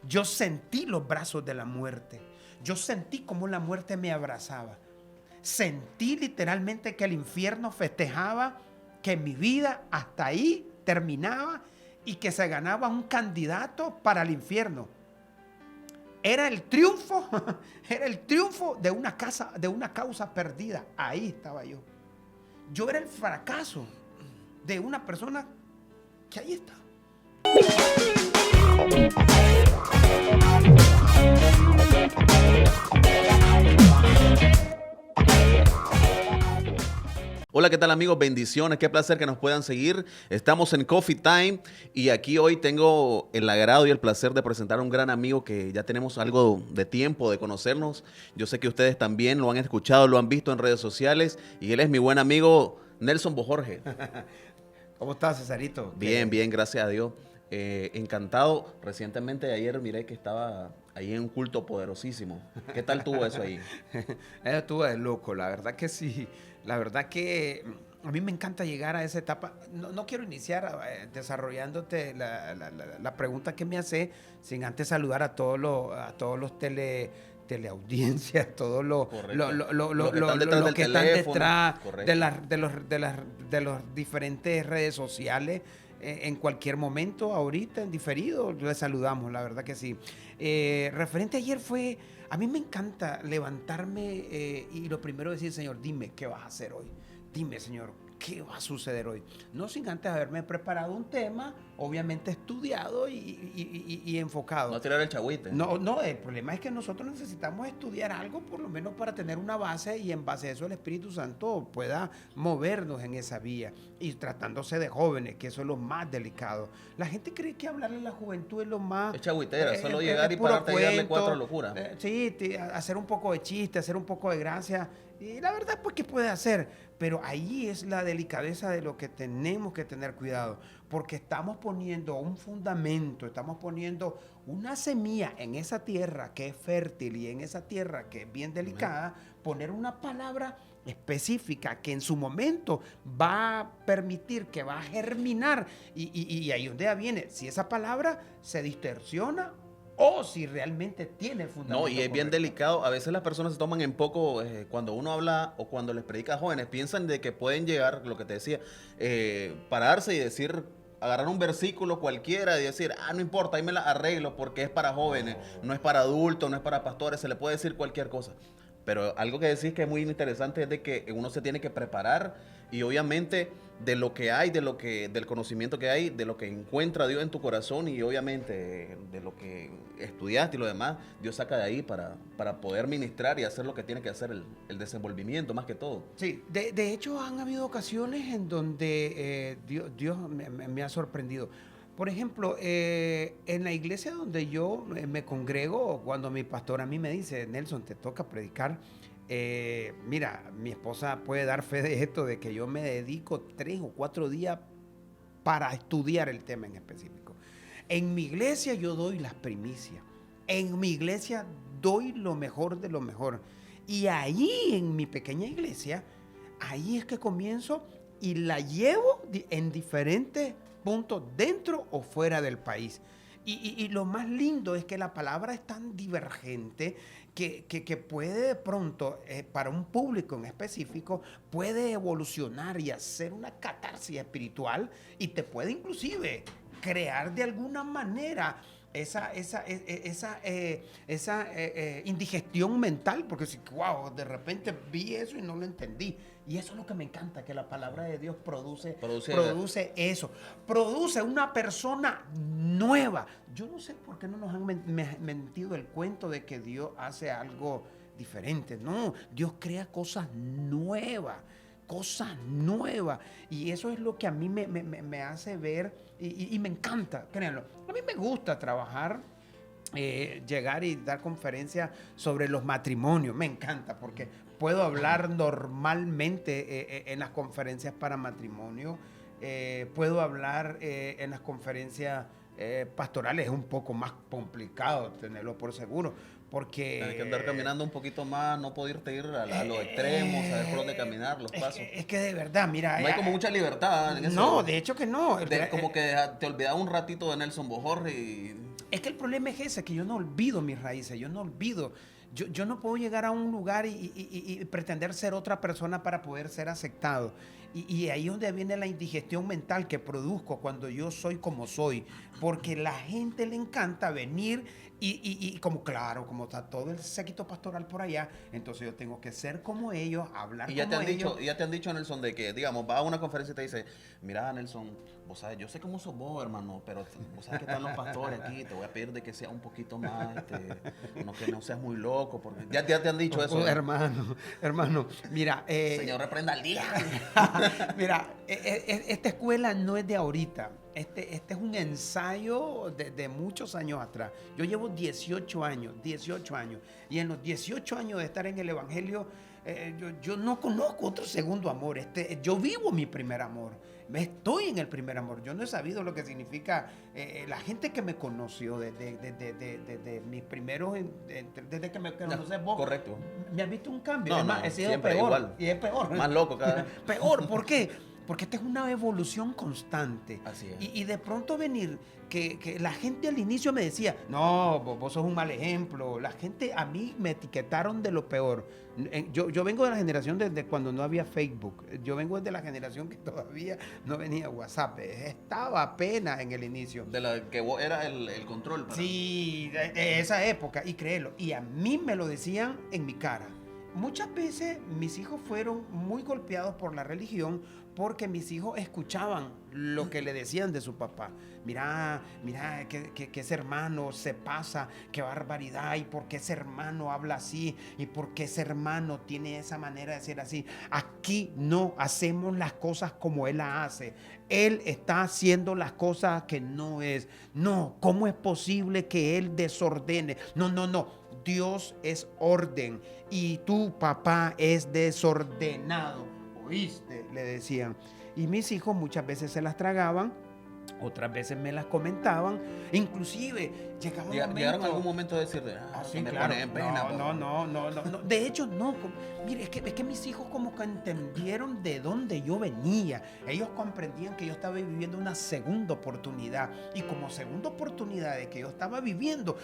Yo sentí los brazos de la muerte. Yo sentí cómo la muerte me abrazaba. Sentí literalmente que el infierno festejaba que mi vida hasta ahí terminaba y que se ganaba un candidato para el infierno. Era el triunfo, era el triunfo de una causa perdida. Ahí estaba yo. Yo era el fracaso de una persona que ahí está. Hola, ¿qué tal amigos? Bendiciones, qué placer que nos puedan seguir. Estamos en Coffee Time y aquí hoy tengo el agrado y el placer de presentar a un gran amigo que ya tenemos algo de tiempo de conocernos. Yo sé que ustedes también lo han escuchado, lo han visto en redes sociales y él es mi buen amigo Nelson Bojorge. ¿Cómo estás, Cesarito? Bien, bien, gracias a Dios. Encantado. Recientemente ayer miré que estaba ahí en un culto poderosísimo. ¿Qué tal tuvo eso ahí? Eso estuvo de loco, la verdad que sí. La verdad que a mí me encanta llegar a esa etapa. No quiero iniciar desarrollándote la pregunta que me hace sin antes saludar a todos los teleaudiencias, todos los que están detrás de las diferentes redes sociales. En cualquier momento, ahorita, en diferido, les saludamos, la verdad que sí. Referente a ayer fue, a mí me encanta levantarme y lo primero decir, Señor, dime qué vas a hacer hoy. Dime, Señor, qué va a suceder hoy. No sin antes haberme preparado un tema, obviamente estudiado y enfocado. No tirar el chagüite. No, el problema es que nosotros necesitamos estudiar algo, por lo menos para tener una base, y en base a eso el Espíritu Santo pueda movernos en esa vía. Y tratándose de jóvenes, que eso es lo más delicado. La gente cree que hablarle a la juventud es lo más... Es chagüitera, solo llegar y pararte y darle cuatro locuras. Sí, hacer un poco de chiste, hacer un poco de gracia. Y la verdad, pues, ¿qué puede hacer? Pero ahí es la delicadeza de lo que tenemos que tener cuidado, porque estamos poniendo un fundamento, estamos poniendo una semilla en esa tierra que es fértil y en esa tierra que es bien delicada, poner una palabra específica que en su momento va a permitir que va a germinar y ahí donde viene, si esa palabra se distorsiona o si realmente tiene el fundamento. No, y es bien delicado. A veces las personas se toman en poco cuando uno habla o cuando les predica a jóvenes, piensan de que pueden llegar, lo que te decía, pararse y decir, agarrar un versículo cualquiera y decir, no importa, ahí me la arreglo porque es para jóvenes, no es para adultos, no es para pastores, se le puede decir cualquier cosa. Pero algo que decís que es muy interesante es de que uno se tiene que preparar y obviamente de lo que hay, del conocimiento que hay, de lo que encuentra Dios en tu corazón y obviamente de lo que estudiaste y lo demás, Dios saca de ahí para poder ministrar y hacer lo que tiene que hacer el desenvolvimiento más que todo. Sí, de hecho han habido ocasiones en donde Dios me ha sorprendido. Por ejemplo, en la iglesia donde yo me congrego, cuando mi pastor a mí me dice, Nelson, te toca predicar, mira, mi esposa puede dar fe de esto, de que yo me dedico 3 o 4 días para estudiar el tema en específico. En mi iglesia yo doy las primicias, en mi iglesia doy lo mejor de lo mejor. Y ahí en mi pequeña iglesia, ahí es que comienzo y la llevo en diferentes puntos dentro o fuera del país. Y lo más lindo es que la palabra es tan divergente que puede de pronto, para un público en específico, puede evolucionar y hacer una catarsis espiritual y te puede inclusive crear de alguna manera esa indigestión mental, porque si, wow, de repente vi eso y no lo entendí. Y eso es lo que me encanta, que la palabra de Dios produce eso, produce una persona nueva. Yo no sé por qué no nos han mentido el cuento de que Dios hace algo diferente. No, Dios crea cosas nuevas. Y eso es lo que a mí me hace ver y me encanta, créanlo. A mí me gusta trabajar, llegar y dar conferencias sobre los matrimonios, me encanta porque puedo hablar normalmente en las conferencias para matrimonio, puedo hablar en las conferencias pastorales, es un poco más complicado, tenerlo por seguro. Porque tienes que andar caminando un poquito más, no poderte ir a los extremos, saber por dónde caminar, los pasos. Es que de verdad, mira... No hay como mucha libertad en eso. No, de hecho que no. Como que te olvidas un ratito de Nelson Bojorge y Es que el problema es ese, que yo no olvido mis raíces, yo no olvido. Yo no puedo llegar a un lugar y pretender ser otra persona para poder ser aceptado. Y ahí es donde viene la indigestión mental que produzco cuando yo soy como soy. Porque la gente le encanta venir y como claro, como está todo el séquito pastoral por allá, entonces yo tengo que ser como ellos, hablar Y ya te como han ellos. dicho, ya te han dicho, Nelson, de que, digamos, va a una conferencia y te dice, mira, Nelson, vos sabes, yo sé cómo sos vos, hermano, pero vos sabes que están los pastores aquí, te voy a pedir de que sea un poquito más, no, que no seas muy loco, porque ya te han dicho eso. Hermano, mira. Señor, reprenda al día. Mira, esta escuela no es de ahorita. Este es un ensayo de muchos años atrás. Yo llevo 18 años. Y en los 18 años de estar en el Evangelio, yo no conozco otro segundo amor. Yo vivo mi primer amor. Estoy en el primer amor. Yo no he sabido lo que significa la gente que me conoció desde mis primeros, desde que me conoces vos. Correcto. ¿Me has visto un cambio? No, Es más, no, he sido siempre peor. igual. Y es peor. Más loco cada vez. Peor, ¿por qué? Porque esta es una evolución constante. Así es. Y de pronto venir, que la gente al inicio me decía, no, vos sos un mal ejemplo. La gente a mí me etiquetaron de lo peor. Yo vengo de la generación desde cuando no había Facebook. Yo vengo de la generación que todavía no venía WhatsApp. Estaba apenas en el inicio. De la que vos era el control. Sí, de esa época, y créelo. Y a mí me lo decían en mi cara. Muchas veces mis hijos fueron muy golpeados por la religión porque mis hijos escuchaban lo que le decían de su papá. Mira, que ese hermano se pasa, qué barbaridad, y por qué ese hermano habla así, y por qué ese hermano tiene esa manera de ser así. Aquí no hacemos las cosas como él las hace. Él está haciendo las cosas que no es. No, ¿cómo es posible que él desordene? No. Dios es orden y tu papá es desordenado. ¿Oíste? Le decían. Y mis hijos muchas veces se las tragaban, otras veces me las comentaban, inclusive llegaron a algún momento a decirle, sí, me claro. pone en pena. No. De hecho, no. Mire, es que mis hijos como que entendieron de dónde yo venía. Ellos comprendían que yo estaba viviendo una segunda oportunidad. Y como segunda oportunidad de que yo estaba viviendo,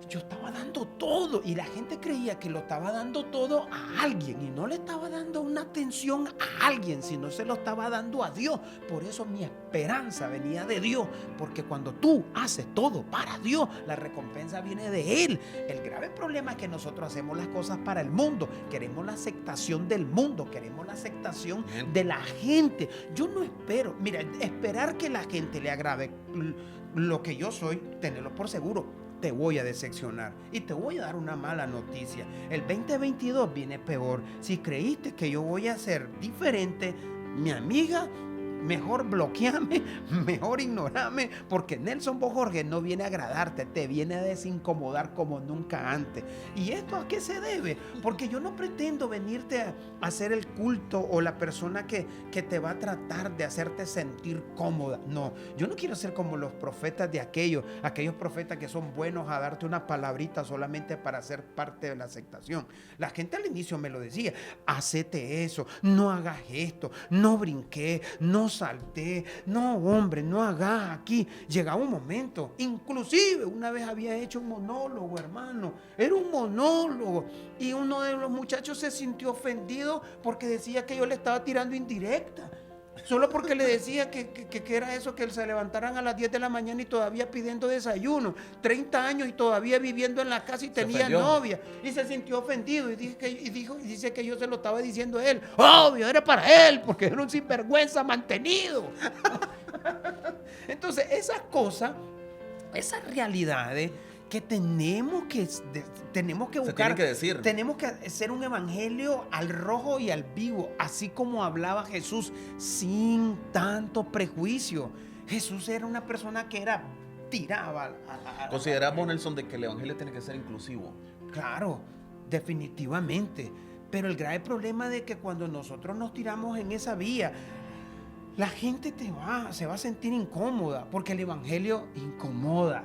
yo estaba dando todo. Y la gente creía que lo estaba dando todo a alguien. Y no le estaba dando una atención a alguien, sino se lo estaba dando a Dios. Por eso mi esperanza venía de Dios. Porque cuando tú haces todo para Dios, la recompensa viene de Él. El grave problema es que nosotros hacemos las cosas para el mundo. Queremos la aceptación del mundo. Queremos la aceptación de la gente. Yo no espero, mira, esperar que la gente le agrade lo que yo soy, tenerlo por seguro. Te voy a decepcionar y te voy a dar una mala noticia. El 2022 viene peor. Si creíste que yo voy a ser diferente, mi amiga, mejor bloqueame, mejor ignorame, porque Nelson Bojorge no viene a agradarte, te viene a desincomodar como nunca antes. ¿Y esto a qué se debe? Porque yo no pretendo venirte a hacer el culto o la persona que te va a tratar de hacerte sentir cómoda. No, yo no quiero ser como los profetas de aquellos profetas que son buenos a darte una palabrita solamente para ser parte de la aceptación. La gente al inicio me lo decía, hacete eso, no hagas esto, no brinqué, no salté, no hombre, no hagas aquí. Llegaba un momento, inclusive una vez había hecho un monólogo, hermano, era un monólogo, y uno de los muchachos se sintió ofendido porque decía que yo le estaba tirando indirecta. Solo porque le decía que era eso, que se levantaran a las 10 de la mañana y todavía pidiendo desayuno, 30 años y todavía viviendo en la casa y tenía novia, y se sintió ofendido y dice que yo se lo estaba diciendo a él. Obvio, era para él, porque era un sinvergüenza mantenido. Entonces esas cosas, esas realidades que tenemos que buscar, se tienen que decir. tenemos que hacer un evangelio al rojo y al vivo, así como hablaba Jesús, sin tanto prejuicio. Jesús era una persona que tiraba. ¿Consideramos, Nelson, de que el evangelio tiene que ser inclusivo? Claro, definitivamente. Pero el grave problema de que cuando nosotros nos tiramos en esa vía, la gente se va a sentir incómoda, porque el evangelio incomoda.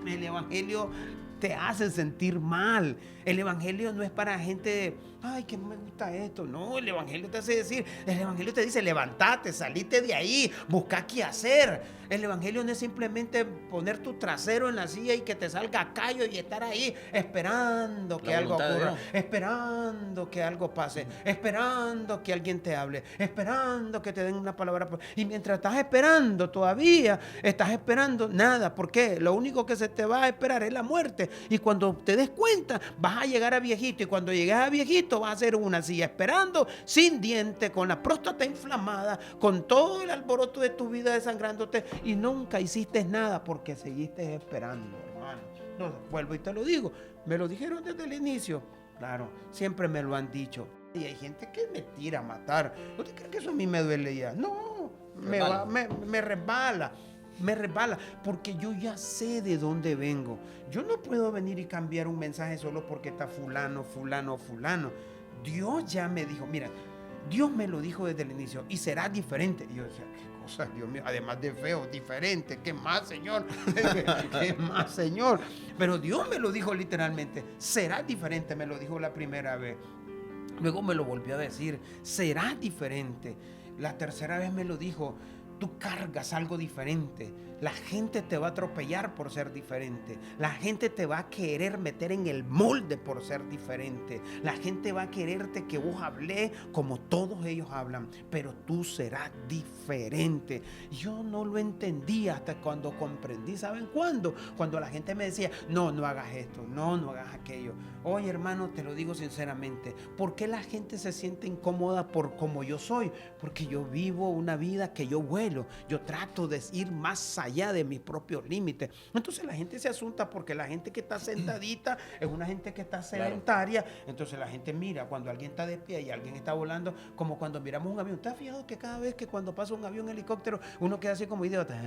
El evangelio te hacen sentir mal. El evangelio no es para gente, ay, que no me gusta esto. No, el evangelio te hace decir, el evangelio te dice, levántate, salite de ahí, busca qué hacer. El evangelio no es simplemente poner tu trasero en la silla y que te salga callo y estar ahí esperando que algo ocurra, esperando que algo pase, esperando que alguien te hable, esperando que te den una palabra. Y mientras estás esperando, todavía estás esperando nada. ¿Por qué? Lo único que se te va a esperar es la muerte. Y cuando te des cuenta, vas a llegar a viejito. Y cuando llegues a viejito, vas a hacer una silla esperando, sin diente, con la próstata inflamada, con todo el alboroto de tu vida desangrándote. Y nunca hiciste nada porque seguiste esperando, hermano. No, vuelvo y te lo digo. Me lo dijeron desde el inicio. Claro, siempre me lo han dicho. Y hay gente que me tira a matar. ¿Usted cree que eso a mí me duele ya? No, me resbala. Me resbala, porque yo ya sé de dónde vengo. Yo no puedo venir y cambiar un mensaje solo porque está fulano. Dios ya me dijo, mira, Dios me lo dijo desde el inicio y será diferente. Y yo decía, qué cosa, Dios mío, además de feo, diferente, ¿qué más, Señor? ¿Qué más, Señor? Pero Dios me lo dijo literalmente, será diferente, me lo dijo la primera vez. Luego me lo volvió a decir, será diferente. La tercera vez me lo dijo, tú cargas algo diferente. La gente te va a atropellar por ser diferente. La gente te va a querer meter en el molde por ser diferente. La gente va a quererte que vos hables como todos ellos hablan, pero tú serás diferente. Yo no lo entendí hasta cuando comprendí. ¿Saben cuándo? Cuando la gente me decía, no hagas esto, no hagas aquello. Oye, hermano, te lo digo sinceramente, ¿por qué la gente se siente incómoda por como yo soy? Porque yo vivo una vida que yo vuelo. Yo trato de ir más allá de mis propios límites. Entonces la gente se asunta porque la gente que está sentadita es una gente que está sedentaria. Entonces la gente mira cuando alguien está de pie y alguien está volando, como cuando miramos un avión. ¿Te has fijado que cada vez que cuando pasa un avión helicóptero uno queda así como idiota?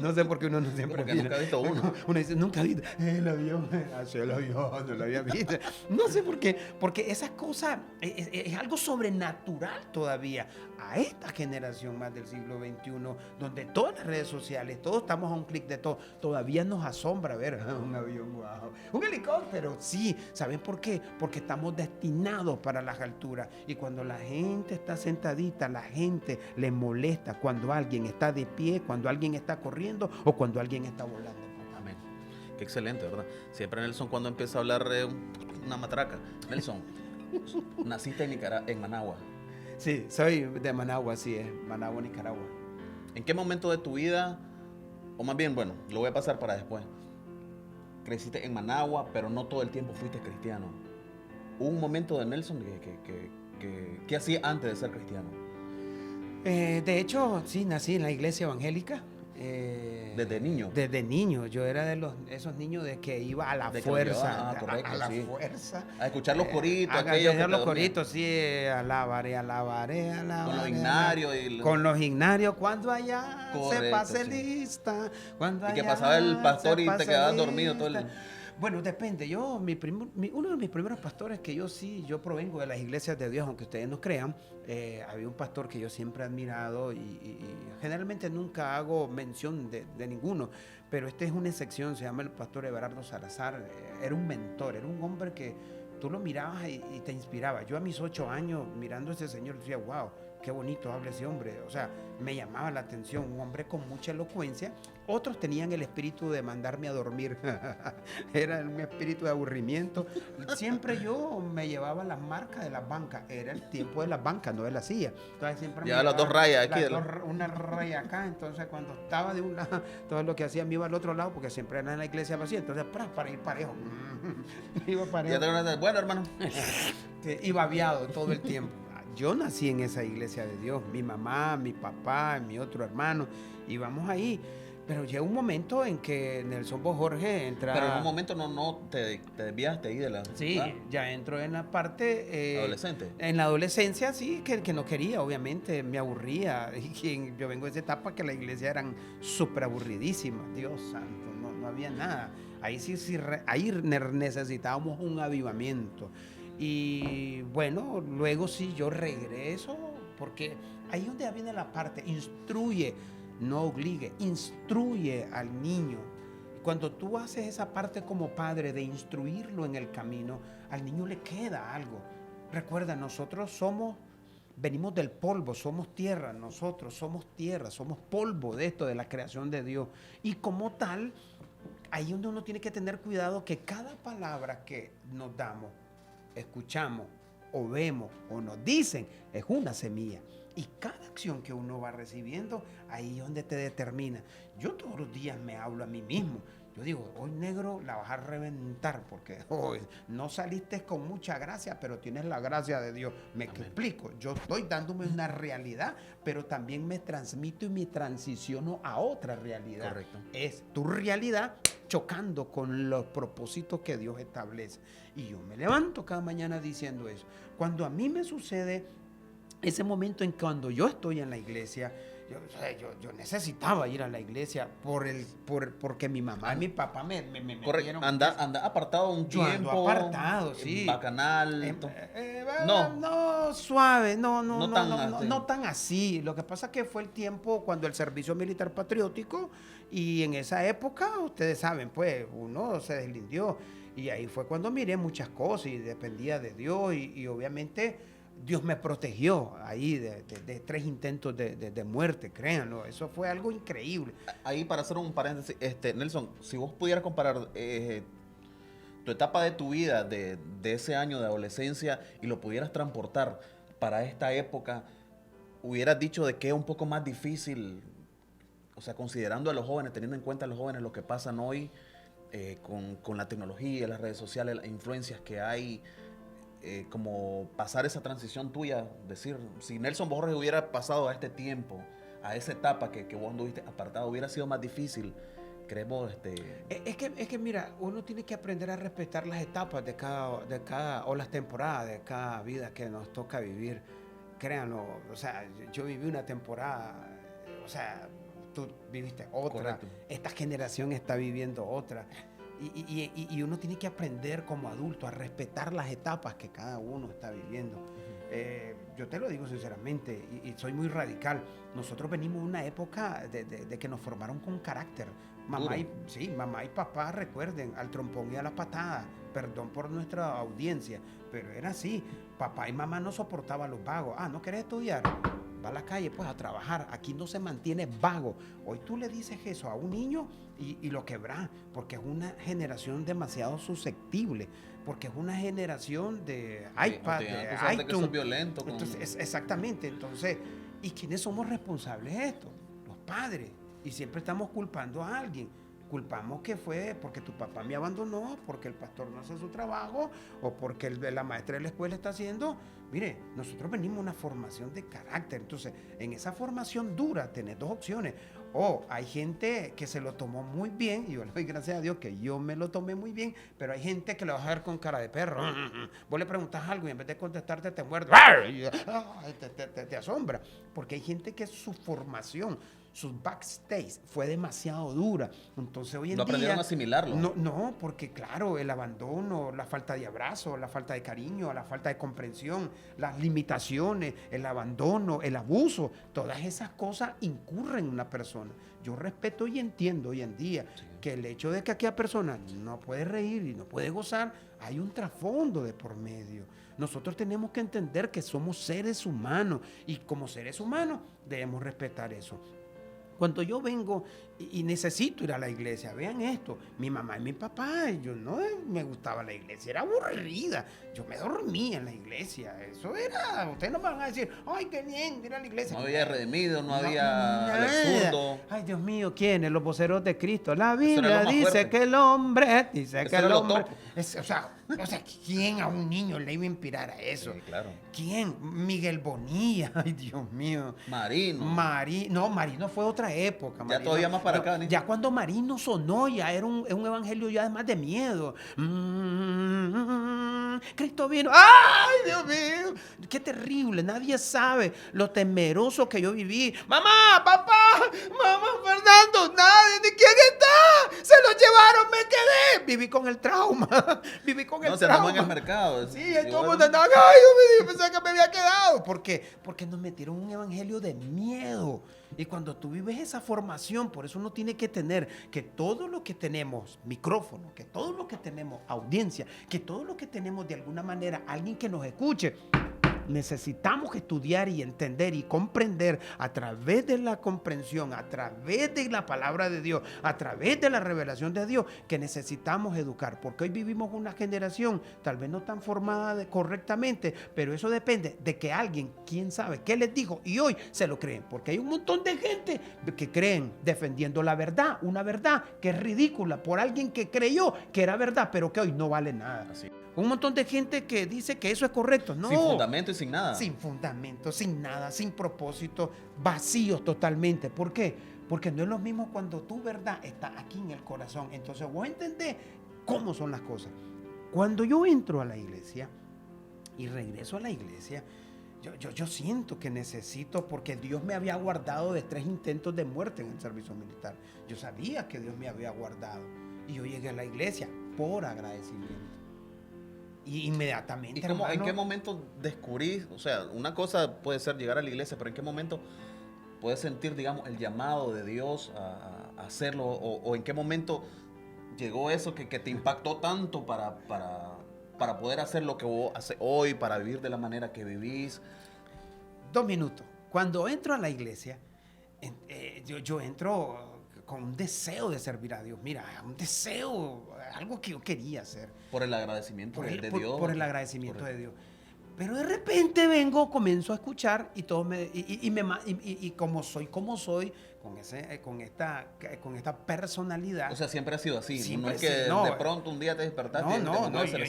No sé por qué uno no siempre porque nunca ha visto uno. Uno dice, nunca ha visto el avión, hacia el avión, no lo había visto. No sé por qué, porque esas cosas es algo sobrenatural todavía a esta generación más del siglo XXI, donde todas las redes sociales, todos estamos a un clic de todo, todavía nos asombra ver un avión, wow, un helicóptero, sí. ¿Saben por qué? Porque estamos destinados para las alturas, y cuando la gente está sentadita, la gente le molesta cuando alguien está de pie, cuando alguien está corriendo o cuando alguien está volando. Amén. Qué excelente, ¿verdad? Siempre Nelson, cuando empieza a hablar una matraca. Nelson, naciste en Managua. Sí, soy de Managua, sí, es Managua, Nicaragua. ¿En qué momento de tu vida, o más bien, bueno, lo voy a pasar para después, creciste en Managua, pero no todo el tiempo fuiste cristiano? ¿Hubo un momento de Nelson que hacía antes de ser cristiano? De hecho, sí, nací en la iglesia evangélica. ¿Desde niño? Desde niño. Yo era de esos niños de que iba a la fuerza. Correcto, a la sí. fuerza. A escuchar los coritos. A escuchar los coritos, sí. Alabaré. Con los ignarios. Con los ignarios. Cuando allá correcto, se pase sí. lista. Cuando allá y que pasaba el pastor y te quedabas dormido todo el día. Bueno, depende. Yo, uno de mis primeros pastores que yo provengo de las iglesias de Dios, aunque ustedes no crean, había un pastor que yo siempre he admirado y generalmente nunca hago mención de ninguno, pero este es una excepción, se llama el pastor Everardo Salazar. Era un mentor, era un hombre que tú lo mirabas y te inspiraba. Yo a mis 8 años mirando a ese señor decía, wow, qué bonito habla ese hombre. O sea, me llamaba la atención, un hombre con mucha elocuencia. Otros tenían el espíritu de mandarme a dormir. Era un espíritu de aburrimiento. Siempre yo me llevaba las marcas de las bancas. Era el tiempo de las bancas, no de la silla. Entonces siempre llevaba las dos rayas aquí. Una raya acá. Entonces cuando estaba de un lado, todo lo que hacía me iba al otro lado, porque siempre era en la iglesia vacía. Entonces para ir parejo. Iba parejo. Bueno, hermano. Y babeado todo el tiempo. Yo nací en esa iglesia de Dios. Mi mamá, mi papá, mi otro hermano, íbamos ahí. Pero llega un momento en que Nelson Bojorge entra... Pero en un momento no te desviaste ahí de la... Sí, ¿verdad? Ya entro en la parte... ¿adolescente? En la adolescencia, sí, que no quería, obviamente, me aburría. Y yo vengo de esa etapa que la iglesia eran súper aburridísimas. Dios santo, no había nada. Ahí ahí necesitábamos un avivamiento. Y bueno, luego sí, yo regreso, porque ahí es donde viene la parte, instruye, no obligue, instruye al niño. Cuando tú haces esa parte como padre de instruirlo en el camino, al niño le queda algo. Recuerda, venimos del polvo, somos tierra, nosotros somos tierra, somos polvo de esto, de la creación de Dios. Y como tal, ahí es donde uno tiene que tener cuidado que cada palabra que nos damos, escuchamos o vemos o nos dicen es una semilla. Y cada acción que uno va recibiendo, ahí es donde te determina. Yo todos los días me hablo a mí mismo. Yo digo, hoy negro la vas a reventar porque hoy no saliste con mucha gracia, pero tienes la gracia de Dios. Me explico, yo estoy dándome una realidad, pero también me transmito y me transiciono a otra realidad. Correcto. Es tu realidad chocando con los propósitos que Dios establece. Y yo me levanto cada mañana diciendo eso. Cuando a mí me sucede ese momento en cuando yo estoy en la iglesia, yo necesitaba ir a la iglesia porque mi mamá y mi papá me Correcto. Anda apartado un yo tiempo. ando apartado, sí. Bacanal. No, suave, No tan así. Lo que pasa es que fue el tiempo cuando el servicio militar patriótico, y en esa época, ustedes saben, pues uno se deslindió. Y ahí fue cuando miré muchas cosas y dependía de Dios y obviamente Dios me protegió ahí de 3 intentos de muerte, créanlo. Eso fue algo increíble. Ahí, para hacer un paréntesis, Nelson, si vos pudieras comparar tu etapa de tu vida de ese año de adolescencia y lo pudieras transportar para esta época, hubieras dicho de que es un poco más difícil, o sea, considerando a los jóvenes, teniendo en cuenta a los jóvenes lo que pasan hoy con la tecnología, las redes sociales, las influencias que hay, como pasar esa transición tuya, decir, si Nelson Borges hubiera pasado a este tiempo, a esa etapa que vos anduviste apartado, hubiera sido más difícil, creemos. Es que mira, uno tiene que aprender a respetar las etapas de cada o las temporadas de cada vida que nos toca vivir. Créanlo, o sea, yo viví una temporada, o sea, tú viviste otra. Correcto. Esta generación está viviendo otra. Y uno tiene que aprender como adulto a respetar las etapas que cada uno está viviendo. Yo te lo digo sinceramente y soy muy radical. Nosotros venimos de una época de que nos formaron con carácter. Mamá y papá, recuerden, al trompón y a la patada. Perdón por nuestra audiencia, pero era así. Papá y mamá no soportaban los vagos. ¿No querés estudiar? Va a la calle pues a trabajar. Aquí no se mantiene vago. Hoy tú le dices eso a un niño y lo quebrás, porque es una generación demasiado susceptible, porque es una generación de iPad, de iTunes. Que son violentos. Entonces, exactamente. Entonces, ¿y quiénes somos responsables de esto? Los padres. Y siempre estamos culpando a alguien. Culpamos que fue porque tu papá me abandonó, porque el pastor no hace su trabajo o porque la maestra de la escuela está haciendo. Mire, nosotros venimos de una formación de carácter. Entonces, en esa formación dura tenés 2 opciones. O hay gente que se lo tomó muy bien, y yo le doy gracias a Dios que yo me lo tomé muy bien, pero hay gente que lo va a ver con cara de perro. Vos le preguntas algo y en vez de contestarte te muerde. Te asombra. Porque hay gente que su formación, su backstage fue demasiado dura. Entonces hoy en día... No aprendieron a asimilarlo. No, porque claro, el abandono, la falta de abrazo, la falta de cariño, la falta de comprensión, las limitaciones, el abandono, el abuso, todas esas cosas incurren en una persona. Yo respeto y entiendo hoy en día que el hecho de que aquella persona no puede reír y no puede gozar, hay un trasfondo de por medio. Nosotros tenemos que entender que somos seres humanos y como seres humanos debemos respetar eso. Cuando yo vengo y necesito ir a la iglesia, vean esto, mi mamá y mi papá, yo no me gustaba la iglesia, era aburrida, yo me dormía en la iglesia, eso era, ustedes no me van a decir, ay, qué bien ir a la iglesia. No había redimido, no había absurdo. Ay, Dios mío, ¿quiénes? Los voceros de Cristo. La Biblia dice que el hombre, o sea, ¿quién a un niño le iba a inspirar a eso? Sí, claro. ¿Quién? Miguel Bonilla, ay, Dios mío. Marino fue otra época. Ya todavía más para acá. Ya cuando Marino sonó, ya era un evangelio ya además de miedo. Cristo vino. ¡Ay, Dios mío! Qué terrible. Nadie sabe lo temeroso que yo viví. Mamá, papá, mamá, Fernando, nadie, ¿de quién está? Se lo llevaron, me quedé. Viví con el trauma. No, se andamos en el mercado. Sí, todo el mundo andaba, ay, Dios mío, pensé que me había quedado. ¿Por qué? Porque nos metieron un evangelio de miedo. Y cuando tú vives esa formación, por eso uno tiene que tener que todo lo que tenemos, micrófono, que todo lo que tenemos, audiencia, que todo lo que tenemos de alguna manera, alguien que nos escuche, necesitamos estudiar y entender y comprender a través de la comprensión, a través de la palabra de Dios, a través de la revelación de Dios, que necesitamos educar. Porque hoy vivimos una generación tal vez no tan formada correctamente, pero eso depende de que alguien, quién sabe, qué les dijo y hoy se lo creen. Porque hay un montón de gente que creen defendiendo la verdad, una verdad que es ridícula por alguien que creyó que era verdad, pero que hoy no vale nada. Así. Un montón de gente que dice que eso es correcto. No. Sin fundamento y sin nada. Sin fundamento, sin nada, sin propósito, vacíos totalmente. ¿Por qué? Porque no es lo mismo cuando tu verdad está aquí en el corazón. Entonces vos entendés cómo son las cosas. Cuando yo entro a la iglesia y regreso a la iglesia, yo siento que necesito, porque Dios me había guardado de 3 intentos de muerte en el servicio militar. Yo sabía que Dios me había guardado. Y yo llegué a la iglesia por agradecimiento. Y inmediatamente, ¿Y en qué momento descubrís? O sea, una cosa puede ser llegar a la iglesia, pero ¿en qué momento puedes sentir, digamos, el llamado de Dios a hacerlo? ¿O en qué momento llegó eso que te impactó tanto para poder hacer lo que vos haces hoy, para vivir de la manera que vivís? 2 minutos. Cuando entro a la iglesia, yo entro con un deseo de servir a Dios. Mira, un deseo, algo que yo quería hacer. Por el agradecimiento de Dios. Por el agradecimiento de Dios. Pero de repente comienzo a escuchar y todo y como soy, con esta personalidad. O sea, siempre ha sido así. Siempre no es que de pronto un día te despertaste.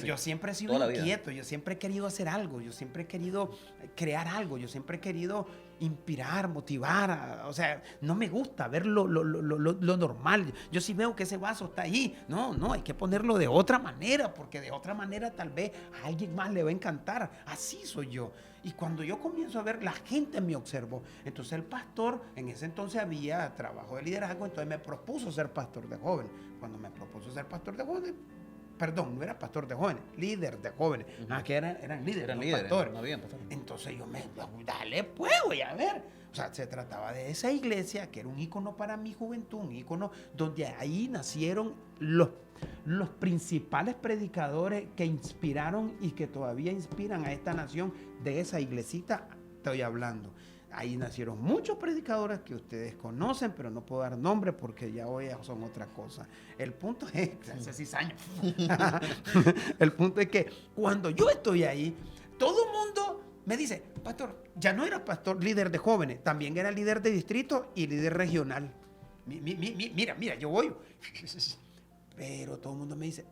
Yo siempre he sido inquieto, yo siempre he querido hacer algo, yo siempre he querido crear algo, yo siempre he querido inspirar, motivar, o sea, no me gusta ver lo normal. Yo sí veo que ese vaso está ahí. No, hay que ponerlo de otra manera, porque de otra manera tal vez a alguien más le va a encantar. Así soy yo. Y cuando yo comienzo a ver, la gente me observó. Entonces el pastor, en ese entonces había trabajo de liderazgo, entonces me propuso ser pastor de jóvenes. Cuando me propuso ser pastor de jóvenes, perdón, no era pastor de jóvenes, líder de jóvenes. Que eran líderes, pastores. No habían pastores. Entonces dale pues, voy a ver. O sea, se trataba de esa iglesia que era un ícono para mi juventud, un ícono donde ahí nacieron los principales predicadores que inspiraron y que todavía inspiran a esta nación. De esa iglesita estoy hablando. Ahí nacieron muchos predicadores que ustedes conocen, pero no puedo dar nombre porque ya hoy son otra cosa. El punto es, hace 6 años, el punto es que cuando yo estoy ahí, todo el mundo me dice, pastor, ya no era pastor líder de jóvenes, también era líder de distrito y líder regional. Mira, yo voy. Pero todo el mundo me dice,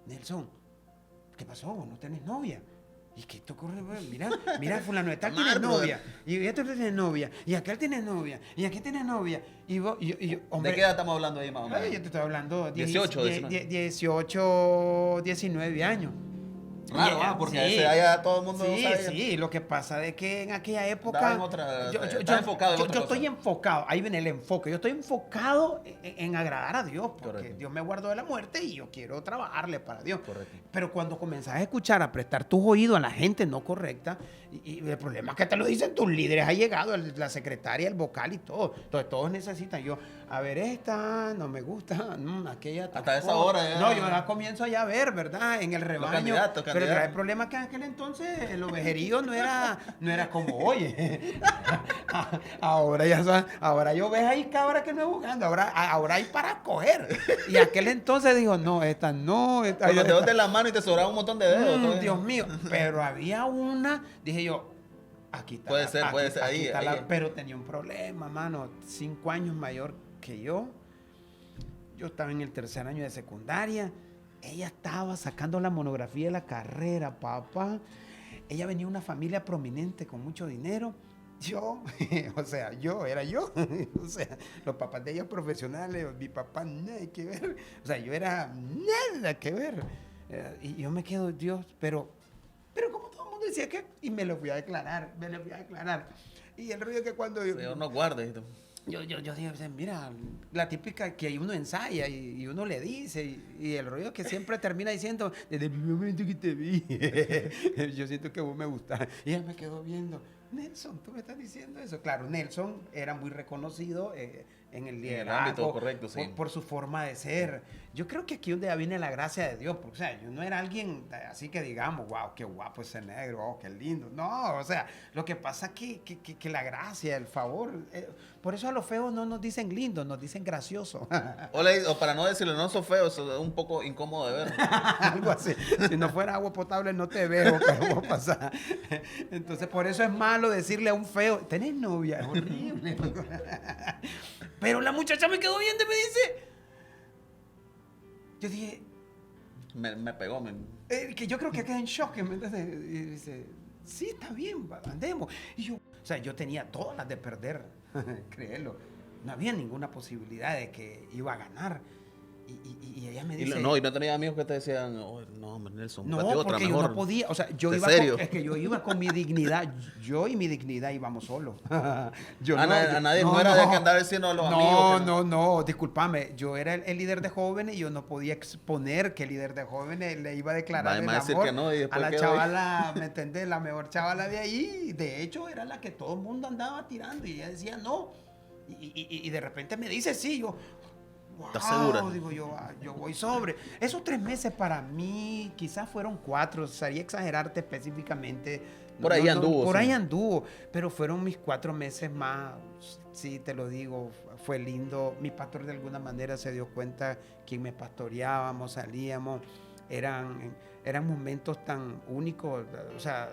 Nelson, ¿qué pasó? ¿No tenés novia? ¿Y qué te ocurre? Mira, fulano de tal tiene novia, y este tiene novia, y aquel tiene novia, y aquí tiene novia. Y yo, hombre, ¿de qué edad estamos hablando ahí, más o menos? Yo te estoy hablando 18, 19 años. Claro, porque sí, allá todo el mundo sabe. Sí, lo que pasa es que en aquella época yo estoy enfocado, ahí viene el enfoque, yo estoy enfocado en agradar a Dios, porque correcto, Dios me guardó de la muerte y yo quiero trabajarle para Dios. Correcto. Pero cuando comenzás a escuchar, a prestar tus oídos a la gente no correcta, y el problema es que te lo dicen tus líderes, ha llegado la secretaria, el vocal y todo, entonces todos necesitan, a ver, esta no me gusta, aquella hasta esa hora ya. No, yo ya comienzo ya a ver, ¿verdad? En el rebaño. Pero el grave problema es que en aquel entonces el ovejerío no era como hoy. Ahora yo ves ahí cabra que no es jugando, ahora hay para coger. Y aquel entonces dijo, no, esta no. Con los dedos de la mano y te sobraba un montón de dedos. Dios mío. Pero había una, dije yo, aquí está. Puede ser ahí. Pero tenía un problema, mano. 5 años mayor que yo. Yo estaba en el 3er año de secundaria. Ella estaba sacando la monografía de la carrera, papá. Ella venía de una familia prominente con mucho dinero. Yo era yo. O sea, los papás de ella profesionales, mi papá nada que ver. O sea, yo era nada que ver. Y yo me quedo, Dios, pero como todo el mundo decía que... Y me lo fui a declarar. Y el ruido que cuando... Dios no guarde. Yo digo, mira, la típica que uno ensaya y uno le dice, y el rollo que siempre termina diciendo, desde el primer momento que te vi, yo siento que vos me gustás. Y él me quedó viendo, Nelson, tú me estás diciendo eso. Claro, Nelson era muy reconocido en el En el liderazgo, ámbito correcto, sí. por su forma de ser. Yo creo que aquí donde viene la gracia de Dios, porque, o sea, yo no era alguien así que digamos, wow, qué guapo ese negro, oh, qué lindo. No, o sea, lo que pasa es que la gracia, el favor, por eso a los feos no nos dicen lindos, nos dicen graciosos. O para no decirle, no sos feo, es un poco incómodo de ver. Algo así. Si no fuera agua potable no te veo, pero vos pasás. Entonces, por eso es malo decirle a un feo, tenés novia, es horrible. Pero la muchacha me quedó viendo y me dice, yo dije, Me pegó, que yo creo que quedé en shock, ¿me entiendes? Y dice, sí, está bien, andemos. Y yo, o sea, yo tenía todas las de perder, créelo. No había ninguna posibilidad de que iba a ganar. Y ella me dice... Y no tenía amigos que te decían, oh, no, hombre, Nelson, No, búscate otra porque mejor. yo no podía, o sea, yo ¿En iba serio? es que yo iba con mi dignidad, yo y mi dignidad íbamos solos. Yo A nadie no era de que andar diciendo a los amigos. No, discúlpame, yo era el líder de jóvenes y yo no podía exponer que el líder de jóvenes le iba a declarar el decir amor que no, y a después la quedó chavala, ¿me entendés? La mejor chavala de ahí, de hecho era la que todo el mundo andaba tirando y ella decía no. Y de repente me dice sí, yo... Wow, ¿Estás segura? digo yo voy sobre. Esos 3 meses para mí, quizás fueron 4, sería exagerarte específicamente. Por ahí anduvo. Por sí. ahí anduvo, pero fueron mis 4 meses más, sí, te lo digo, fue lindo. Mi pastor de alguna manera se dio cuenta que me pastoreábamos, salíamos, eran momentos tan únicos, o sea,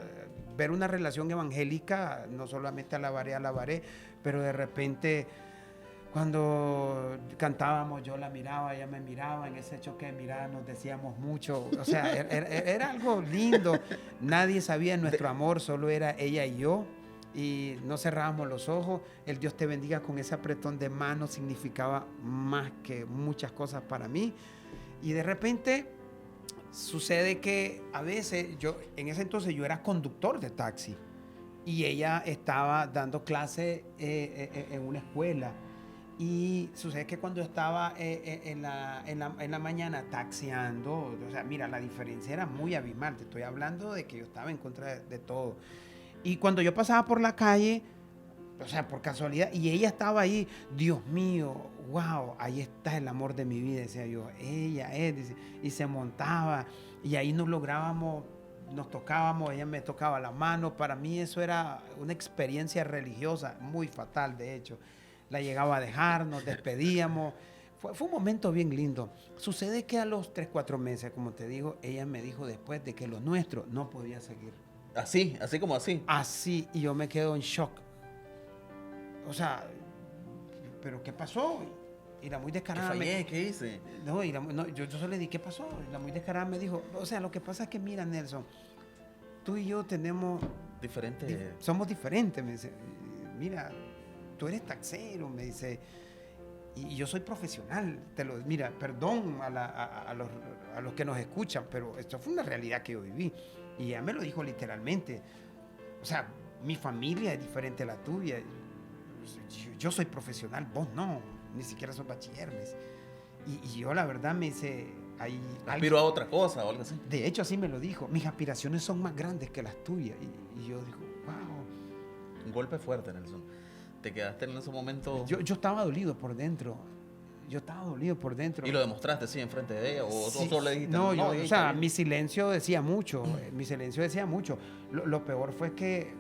ver una relación evangélica, no solamente alabaré, pero de repente... Cuando cantábamos, yo la miraba, ella me miraba, en ese choque de miradas nos decíamos mucho, o sea, era algo lindo, nadie sabía nuestro amor, solo era ella y yo, y no cerrábamos los ojos, el Dios te bendiga con ese apretón de mano significaba más que muchas cosas para mí, y de repente sucede que a veces, en ese entonces yo era conductor de taxi, y ella estaba dando clase en una escuela. Y sucede que cuando estaba en la mañana taxiando, o sea, mira, la diferencia era muy abismal. Te estoy hablando de que yo estaba en contra de todo. Y cuando yo pasaba por la calle, o sea, por casualidad, y ella estaba ahí, Dios mío, wow, ahí está el amor de mi vida, decía yo, ella es, dice, y se montaba, y ahí nos tocábamos, ella me tocaba la mano. Para mí eso era una experiencia religiosa muy fatal, de hecho. La llegaba a dejar, nos despedíamos. Fue un momento bien lindo. Sucede que a los 3, 4 meses, como te digo, ella me dijo después de que lo nuestro no podía seguir. Así como así. Así, y yo me quedo en shock. O sea, ¿pero qué pasó? Y la muy descarada ¿Qué hice? No, yo solo le di, ¿qué pasó? Y la muy descarada me dijo, o sea, lo que pasa es que mira, Nelson, tú y yo somos diferentes, me dice. Mira, tú eres taxero, me dice, y yo soy profesional. Mira, perdón a los que nos escuchan, pero esto fue una realidad que yo viví. Y ella me lo dijo literalmente. O sea, mi familia es diferente a la tuya. Yo soy profesional, vos no, ni siquiera sos bachiller. Y yo la verdad me dice... Aspiro a otra cosa o algo así. De hecho, así me lo dijo. Mis aspiraciones son más grandes que las tuyas. Y yo digo, wow. Un golpe fuerte, Nelson. ¿Te quedaste en ese momento? Yo estaba dolido por dentro. ¿Y lo demostraste, sí, enfrente de ella? ¿O sí, solo le dijiste? No, o sea, mi silencio decía mucho. Lo peor fue que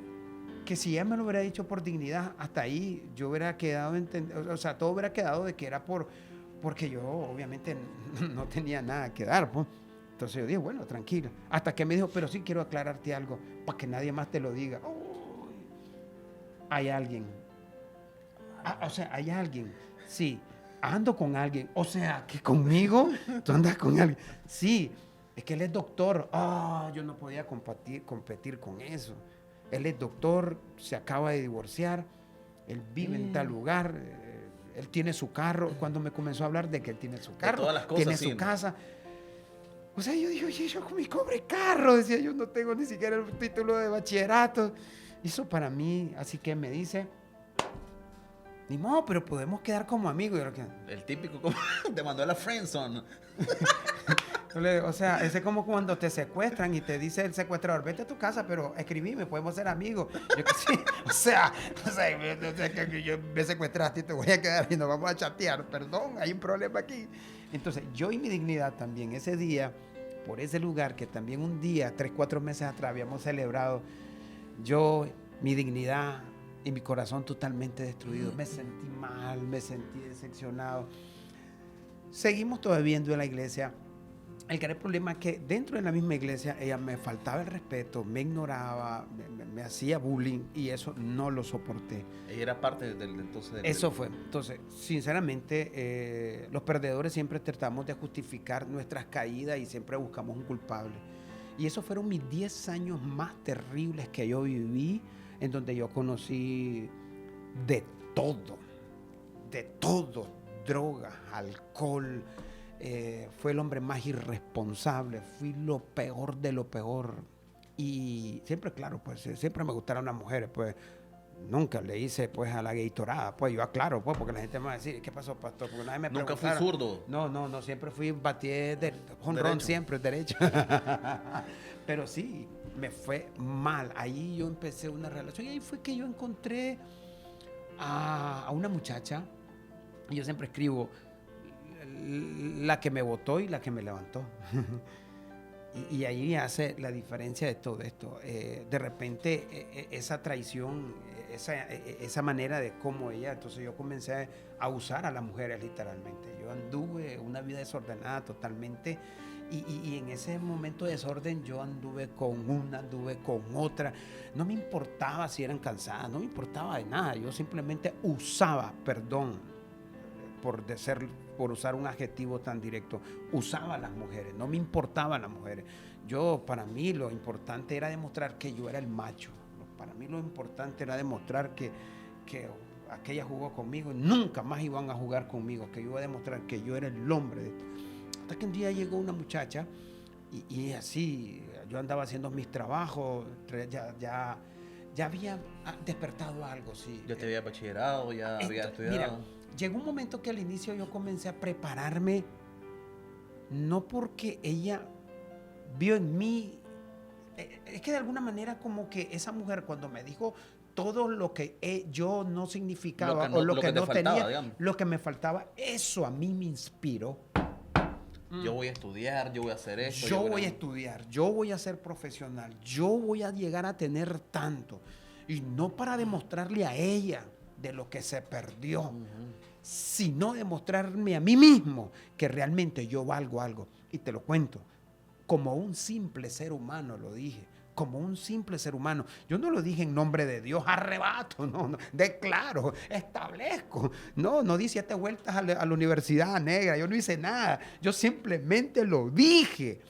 si ella me lo hubiera dicho por dignidad, hasta ahí yo hubiera quedado, o sea, todo hubiera quedado de que era porque yo obviamente no tenía nada que dar, pues. Entonces yo dije, bueno, tranquila. Hasta que me dijo, pero sí quiero aclararte algo, para que nadie más te lo diga. Oh, hay alguien. O sea, hay alguien. Sí, ando con alguien. O sea, que conmigo tú andas con alguien. Sí, es que él es doctor. Yo no podía competir con eso. Él es doctor, se acaba de divorciar, él vive en tal lugar, él tiene su carro. Cuando me comenzó a hablar de que él tiene su carro, todas las cosas, tiene su casa. O sea, yo digo, oye, yo con mi pobre carro, decía, yo no tengo ni siquiera el título de bachillerato. Eso para mí, así que me dice, ni modo, pero podemos quedar como amigos. El típico, te mandó a la friendzone. O sea, ese es como cuando te secuestran y te dice el secuestrador, vete a tu casa, pero escribime, podemos ser amigos. Yo que sí, que yo me secuestraste y te voy a quedar y nos vamos a chatear. Perdón, hay un problema aquí. Entonces, yo y mi dignidad también, ese día, por ese lugar que también un día, 3, 4 meses atrás habíamos celebrado, yo, mi dignidad y mi corazón totalmente destruido. Me sentí mal, me sentí decepcionado. Seguimos todavía en la iglesia. El gran problema es que dentro de la misma iglesia ella me faltaba el respeto, me ignoraba, me hacía bullying y eso no lo soporté. Ella era parte entonces del... Eso fue. Entonces, sinceramente, los perdedores siempre tratamos de justificar nuestras caídas y siempre buscamos un culpable. Y esos fueron mis 10 años más terribles que yo viví, en donde yo conocí de todo, drogas, alcohol. Fue el hombre más irresponsable, fui lo peor de lo peor. Y siempre, claro, pues siempre me gustaron las mujeres, pues nunca le hice pues a la gaytorada, pues yo aclaro, pues, porque la gente me va a decir, ¿qué pasó, pastor? Porque nadie me ¿Nunca fui preguntara. zurdo? No, siempre fui, batí de jonrón, siempre, derecho. Pero sí, me fue mal. Ahí yo empecé una relación y ahí fue que yo encontré a una muchacha. Y yo siempre escribo, la que me botó y la que me levantó. y ahí hace la diferencia de todo esto. De repente, esa traición, esa manera de cómo ella, entonces yo comencé a usar a las mujeres literalmente. Yo anduve una vida desordenada totalmente. Y en ese momento de desorden yo anduve con una, anduve con otra. No me importaba si eran cansadas, no me importaba de nada. Yo simplemente usaba, perdón por usar un adjetivo tan directo, usaba a las mujeres, no me importaban las mujeres. Para mí lo importante era demostrar que yo era el macho. Para mí lo importante era demostrar que aquella jugó conmigo y nunca más iban a jugar conmigo, que yo iba a demostrar que yo era el hombre. Hasta que un día llegó una muchacha y así, yo andaba haciendo mis trabajos, ya había despertado algo, sí. Ya te había bachillerado, ya había estudiado. Mira, llegó un momento que al inicio yo comencé a prepararme, no porque ella vio en mí, es que de alguna manera como que esa mujer cuando me dijo todo lo que yo no significaba o lo que no tenía, digamos, lo que me faltaba, eso a mí me inspiró. Yo voy a estudiar, yo voy a hacer esto. Yo voy a estudiar, yo voy a ser profesional, yo voy a llegar a tener tanto. Y no para demostrarle a ella de lo que se perdió, sino demostrarme a mí mismo que realmente yo valgo algo. Y te lo cuento, como un simple ser humano lo dije, como un simple ser humano. Yo no lo dije en nombre de Dios, arrebato, no, declaro, establezco. No di 7 vueltas a la universidad negra, yo no hice nada. Yo simplemente lo dije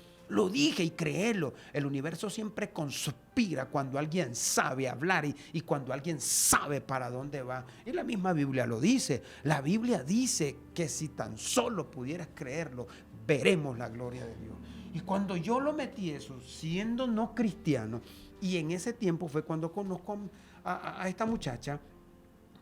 y créelo. El universo siempre conspira cuando alguien sabe hablar y cuando alguien sabe para dónde va. Y la misma Biblia lo dice. La Biblia dice que si tan solo pudieras creerlo, veremos la gloria de Dios. Y cuando yo lo metí eso, siendo no cristiano, y en ese tiempo fue cuando conozco a esta muchacha,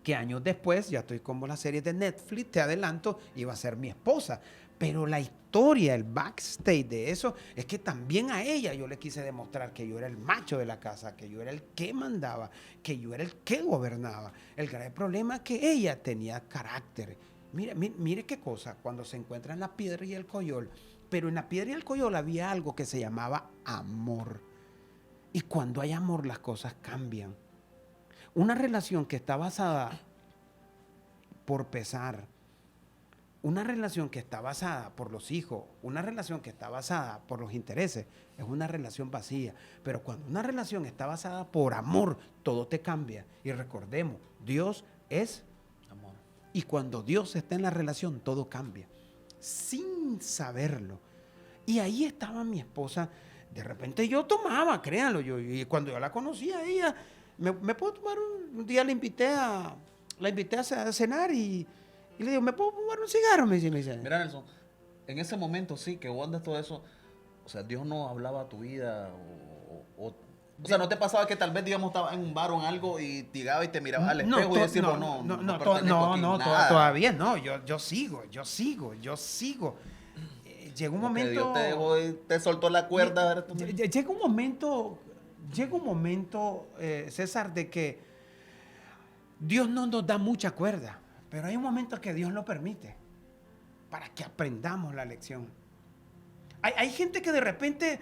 que años después, ya estoy como la serie de Netflix, te adelanto, iba a ser mi esposa. Pero la historia, el backstage de eso, es que también a ella yo le quise demostrar que yo era el macho de la casa, que yo era el que mandaba, que yo era el que gobernaba. El grave problema es que ella tenía carácter. Mire qué cosa, cuando se encuentran la piedra y el coyol, pero en la piedra y el coyol había algo que se llamaba amor. Y cuando hay amor, las cosas cambian. Una relación que está basada por pesar, una relación que está basada por los hijos, una relación que está basada por los intereses, es una relación vacía. Pero cuando una relación está basada por amor, todo te cambia. Y recordemos, Dios es amor. Y cuando Dios está en la relación, todo cambia. Sin saberlo. Y ahí estaba mi esposa. De repente yo tomaba, créanlo, y cuando yo la conocí a ella, ¿me puedo tomar un día? La invité a cenar y le digo, ¿me puedo fumar un cigarro? Me dice. Mira, Nelson, en ese momento sí, que vos andas todo eso, o sea, Dios no hablaba a tu vida o sea, ¿no te pasaba que tal vez, digamos, estaba en un bar o en algo y llegaba y te miraba al espejo y decías, todavía no, yo sigo. llega un Porque momento... Dios te dejó y te soltó la cuerda. ¿verdad? Llega un momento, César, de que Dios no nos da mucha cuerda, pero hay un momento que Dios lo permite para que aprendamos la lección. Hay gente que de repente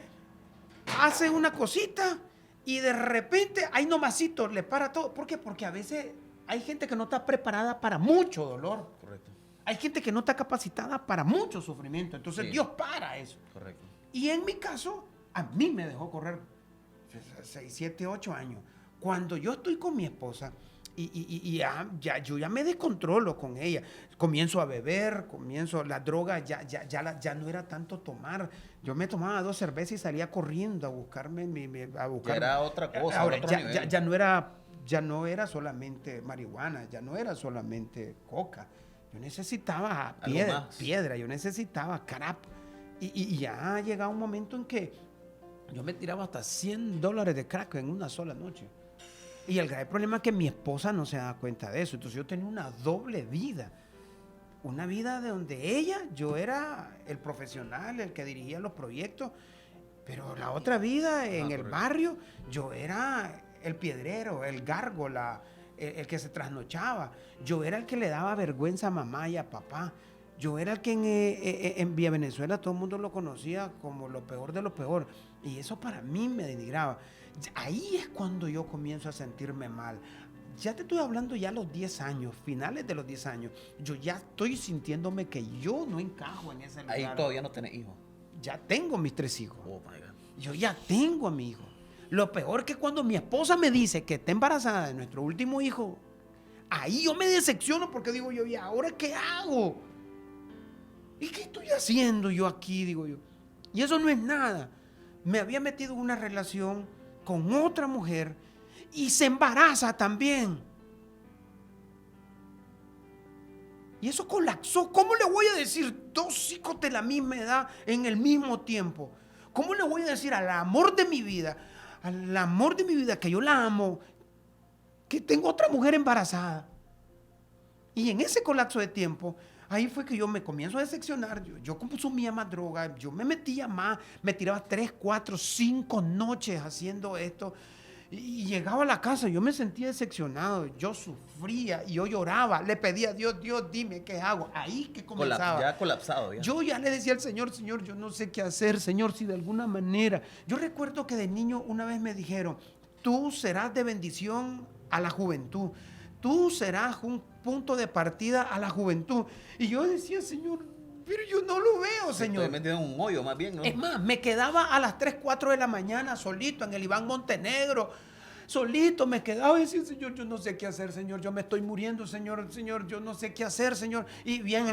hace una cosita y de repente, ahí nomasito, le para todo. ¿Por qué? Porque a veces hay gente que no está preparada para mucho dolor. Correcto. Hay gente que no está capacitada para mucho sufrimiento. Entonces Sí. Dios para eso. Correcto. Y en mi caso, a mí me dejó correr 6, 7, 8 años. Cuando yo estoy con mi esposa yo ya me descontrolo con ella. Comienzo a beber, la droga ya no era tanto tomar. Yo me tomaba 2 cervezas y salía corriendo a buscarme. Ya era otra cosa, Ahora, era otro nivel. ya no era solamente marihuana, ya no era solamente coca. Yo necesitaba piedra, yo necesitaba crap. Y ya ha llegado un momento en que yo me tiraba hasta $100 de crack en una sola noche. Y el grave problema es que mi esposa no se da cuenta de eso. Entonces yo tenía una doble vida. Una vida de donde yo era el profesional, el que dirigía los proyectos. Pero la otra vida en el barrio, yo era el piedrero, el gárgola, el que se trasnochaba. Yo era el que le daba vergüenza a mamá y a papá. Yo era el que en Vía Venezuela todo el mundo lo conocía como lo peor de lo peor. Y eso para mí me denigraba. Ahí es cuando yo comienzo a sentirme mal. Ya te estoy hablando ya a los 10 años, finales de los 10 años. Yo ya estoy sintiéndome que yo no encajo en ese lugar. Ahí todavía no tenés hijos. Ya tengo mis 3 hijos. Oh, my God. Yo ya tengo a mi hijo. Lo peor que cuando mi esposa me dice que está embarazada de nuestro último hijo, ahí yo me decepciono porque digo yo, ¿y ahora qué hago? ¿Y qué estoy haciendo yo aquí? Digo yo. Y eso no es nada. Me había metido en una relación con otra mujer y se embaraza también. Y eso colapsó. ¿Cómo le voy a decir 2 hijos de la misma edad en el mismo tiempo? ¿Cómo le voy a decir al amor de mi vida, que yo la amo, que tengo otra mujer embarazada? Y en ese colapso de tiempo, ahí fue que yo me comienzo a decepcionar. Yo consumía más droga, yo me metía más, me tiraba 3, 4, 5 noches haciendo esto. Y llegaba a la casa, yo me sentía decepcionado, yo sufría, y yo lloraba, le pedía a Dios, Dios, dime qué hago. Ahí que comenzaba. Ya colapsado. Ya. Yo ya le decía al Señor, Señor, yo no sé qué hacer, Señor, si de alguna manera. Yo recuerdo que de niño una vez me dijeron, tú serás de bendición a la juventud. Tú serás un punto de partida a la juventud. Y yo decía, Señor, pero yo no lo veo, Señor. Estoy metido en un hoyo, más bien, ¿no? Es más, me quedaba a las 3, 4 de la mañana solito en el Iván Montenegro. Solito me quedaba y decía, Señor, yo no sé qué hacer, Señor. Yo me estoy muriendo, Señor, yo no sé qué hacer, Señor. Y bien,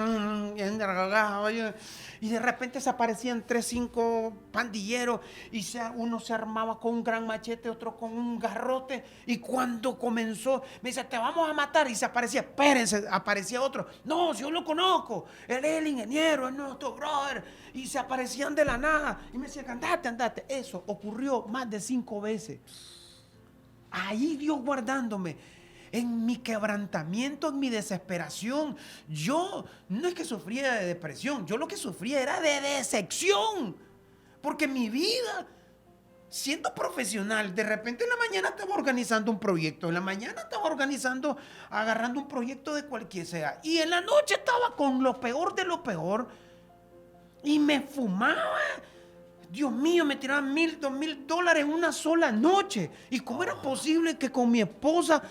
y de repente se aparecían 3, 5 pandilleros y uno se armaba con un gran machete, otro con un garrote. Y cuando comenzó, me dice, te vamos a matar. Y se aparecía, espérense, aparecía otro. No, yo lo conozco. Él es el ingeniero, es nuestro brother. Y se aparecían de la nada. Y me decían, andate. Eso ocurrió más de 5 veces. Ahí Dios guardándome, en mi quebrantamiento, en mi desesperación. Yo no es que sufría de depresión, yo lo que sufría era de decepción. Porque mi vida, siendo profesional, de repente en la mañana estaba organizando un proyecto, en la mañana estaba agarrando un proyecto de cualquier sea, y en la noche estaba con lo peor de lo peor, y me fumaba. Dios mío, me tiraban $1,000, $2,000 en una sola noche. ¿Y cómo era posible que con mi esposa,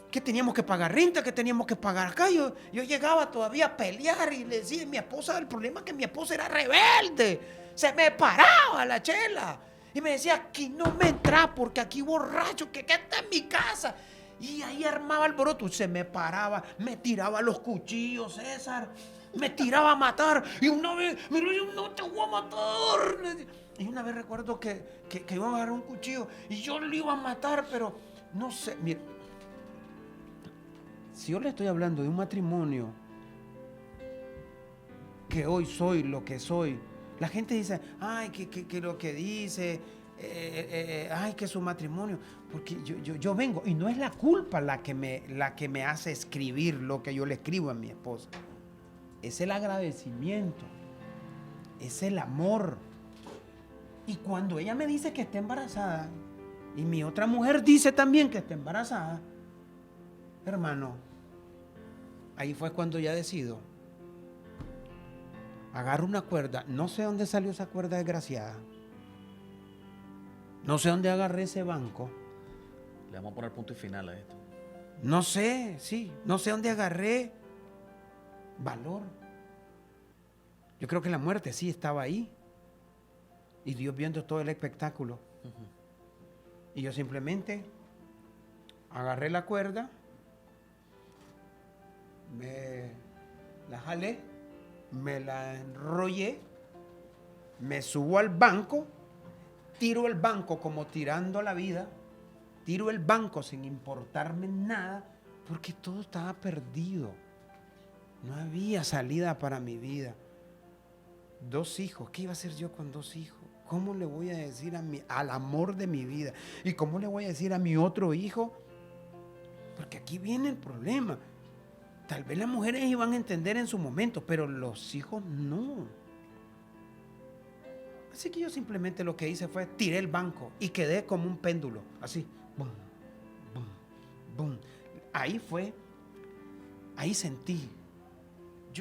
que teníamos que pagar renta, que teníamos que pagar acá, yo llegaba todavía a pelear y le decía a mi esposa, el problema es que mi esposa era rebelde, se me paraba la chela y me decía, aquí no me entra porque aquí borracho, que está en mi casa. Y ahí armaba alboroto, se me paraba, me tiraba los cuchillos, César. Me tiraba a matar. Y una vez, mira, yo no te voy a matar. Y una vez recuerdo que iba a agarrar un cuchillo y yo le iba a matar, pero no sé. Mira, si yo le estoy hablando de un matrimonio que hoy soy lo que soy, la gente dice, ay, que lo que dice, ay, que su matrimonio. Porque yo vengo, y no es la culpa la que me hace escribir lo que yo le escribo a mi esposa. Es el agradecimiento. es el amor. Y cuando ella me dice que está embarazada, y mi otra mujer dice también que está embarazada, hermano, ahí fue cuando ya decido. Agarro una cuerda, no sé dónde salió esa cuerda desgraciada. No sé dónde agarré ese banco. Le vamos a poner punto y final a esto. No sé, no sé dónde agarré valor. Yo creo que la muerte sí estaba ahí. Y Dios viendo todo el espectáculo. Y yo simplemente agarré la cuerda, me la jalé, me la enrollé, me subo al banco, tiro el banco como tirando la vida, tiro el banco sin importarme nada, porque todo estaba perdido. No había salida para mi vida. 2 hijos, ¿qué iba a hacer yo con 2 hijos? ¿Cómo le voy a decir al amor de mi vida? ¿Y cómo le voy a decir a mi otro hijo? Porque aquí viene el problema. Tal vez las mujeres iban a entender en su momento, pero los hijos no. Así que yo simplemente lo que hice fue tiré el banco y quedé como un péndulo, así. Bum, bum, bum. Ahí sentí.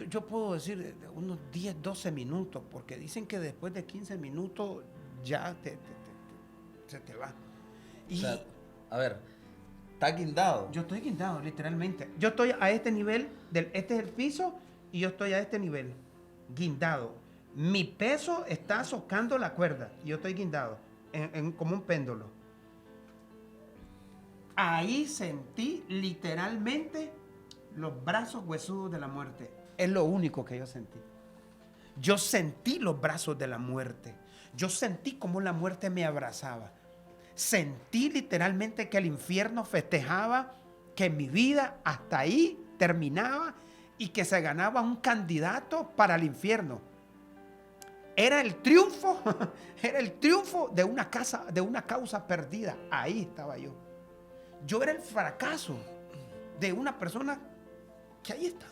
Yo puedo decir unos 10, 12 minutos, porque dicen que después de 15 minutos ya se te va. Y, o sea, a ver, ¿está guindado? Yo estoy guindado, literalmente. Yo estoy a este nivel, este es el piso, y yo estoy a este nivel, guindado. Mi peso está socando la cuerda, y yo estoy guindado, como un péndulo. Ahí sentí literalmente los brazos huesudos de la muerte. Es lo único que yo sentí. Yo sentí los brazos de la muerte. Yo sentí cómo la muerte me abrazaba. Sentí literalmente que el infierno festejaba que mi vida hasta ahí terminaba y que se ganaba un candidato para el infierno. Era el triunfo de una causa perdida. Ahí estaba yo. Yo era el fracaso de una persona que ahí está.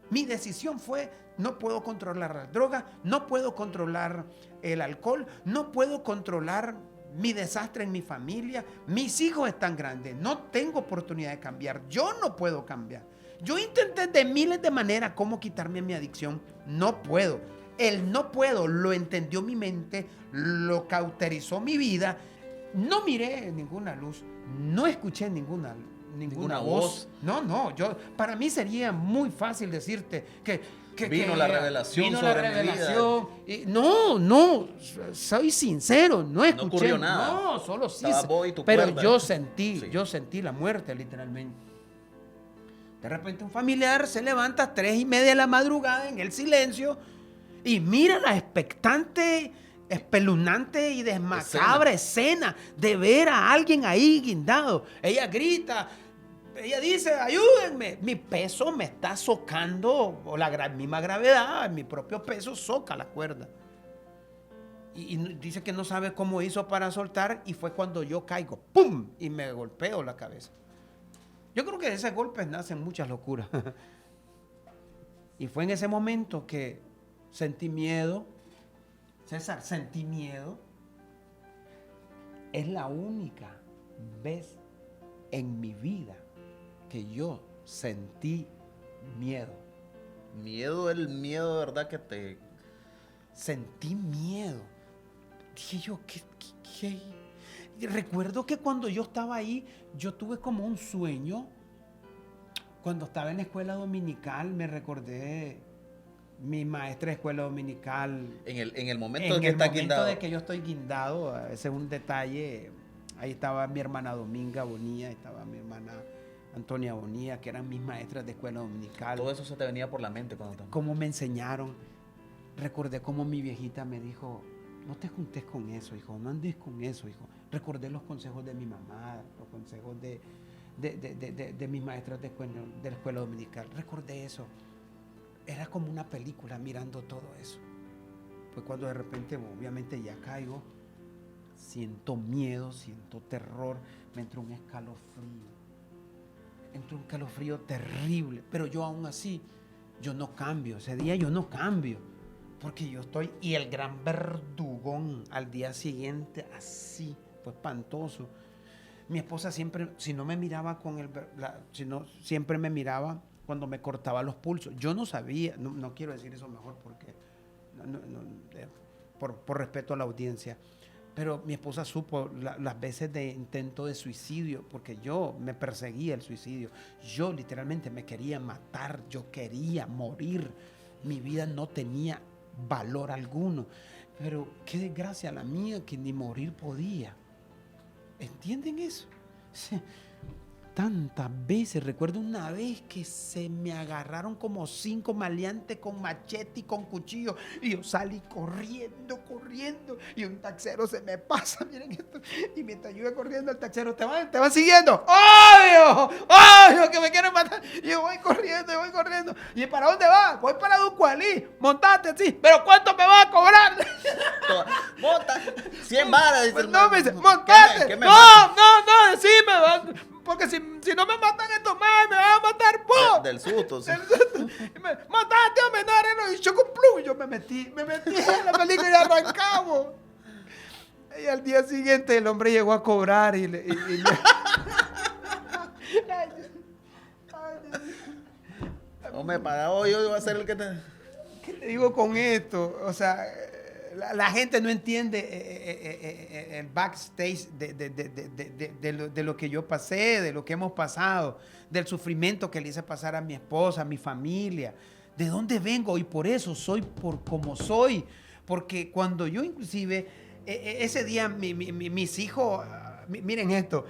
Mi decisión fue, no puedo controlar las drogas, no puedo controlar el alcohol, no puedo controlar mi desastre en mi familia, mis hijos están grandes, no tengo oportunidad de cambiar, yo no puedo cambiar. Yo intenté de miles de maneras cómo quitarme mi adicción, no puedo. El no puedo lo entendió mi mente, lo cauterizó mi vida, no miré ninguna luz, no escuché ninguna voz. No, para mí sería muy fácil decirte que vino la revelación sobre mi vida. No, soy sincero, no escuché. No ocurrió nada. No, solo sí. Pero cuerda. Yo sentí la muerte literalmente. De repente un familiar se levanta a 3:30 de la madrugada en el silencio y mira la expectante, espeluznante y desmacabra escena de ver a alguien ahí guindado. Ella grita, ella dice, ayúdenme. Mi peso me está socando, o la misma gravedad, mi propio peso soca la cuerda. Y dice que no sabe cómo hizo para soltar y fue cuando yo caigo, ¡pum! Y me golpeo la cabeza. Yo creo que de ese golpe nacen muchas locuras. Y fue en ese momento que sentí miedo. César, sentí miedo. Es la única vez en mi vida que yo sentí miedo. Miedo, el miedo de verdad que te... Sentí miedo. Dije yo, ¿qué? Y recuerdo que cuando yo estaba ahí, yo tuve como un sueño. Cuando estaba en la escuela dominical, me recordé mi maestra de escuela dominical. En el momento de que yo estoy guindado, ese es un detalle. Ahí estaba mi hermana Dominga Bonilla, estaba mi hermana Antonia Bonilla, que eran mis maestras de escuela dominical. Todo eso se te venía por la mente cuando te... Cómo me enseñaron. Recordé cómo mi viejita me dijo, no te juntes con eso, hijo, no andes con eso, hijo. Recordé los consejos de mi mamá, los consejos de mis maestras de la escuela dominical. Recordé eso. Era como una película mirando todo eso. Fue cuando de repente, obviamente ya caigo, siento miedo, siento terror, me entró un escalofrío. Entró un escalofrío terrible, pero yo aún así, yo no cambio. Ese día yo no cambio. porque yo estoy, y el gran verdugón al día siguiente, así, fue espantoso. Mi esposa siempre, si no me miraba siempre me miraba cuando me cortaba los pulsos. Yo no sabía, no quiero decir eso mejor porque, por respeto a la audiencia, pero mi esposa supo las veces de intento de suicidio, porque yo me perseguía el suicidio. Yo literalmente me quería matar, yo quería morir. Mi vida no tenía valor alguno. Pero qué desgracia la mía que ni morir podía. ¿Entienden eso? Sí. Tantas veces, recuerdo una vez que se me agarraron como 5 maleantes con machete y con cuchillo y yo salí corriendo y un taxero se me pasa, miren esto, y mientras yo iba corriendo el taxero, ¿te van siguiendo? ¡Obvio que me quieren matar! Y yo voy corriendo. ¿Y para dónde vas? Voy para Ducualí, montate así, ¿pero cuánto me vas a cobrar? Bota, 100 varas. Pues no, me dice, montate. No, decime, porque si no me matan estos más, me van a matar vos. Del susto, sí. Matate, hombre, no, y yo me metí en la película y arrancamos. Y al día siguiente el hombre llegó a cobrar y Hombre, para hoy yo voy a ser el que te... ¿Qué te digo con esto? O sea, la gente no entiende el backstage de lo que yo pasé, de lo que hemos pasado, del sufrimiento que le hice pasar a mi esposa, a mi familia, de dónde vengo, y por eso soy por como soy. Porque cuando yo inclusive, ese día mis hijos, miren esto,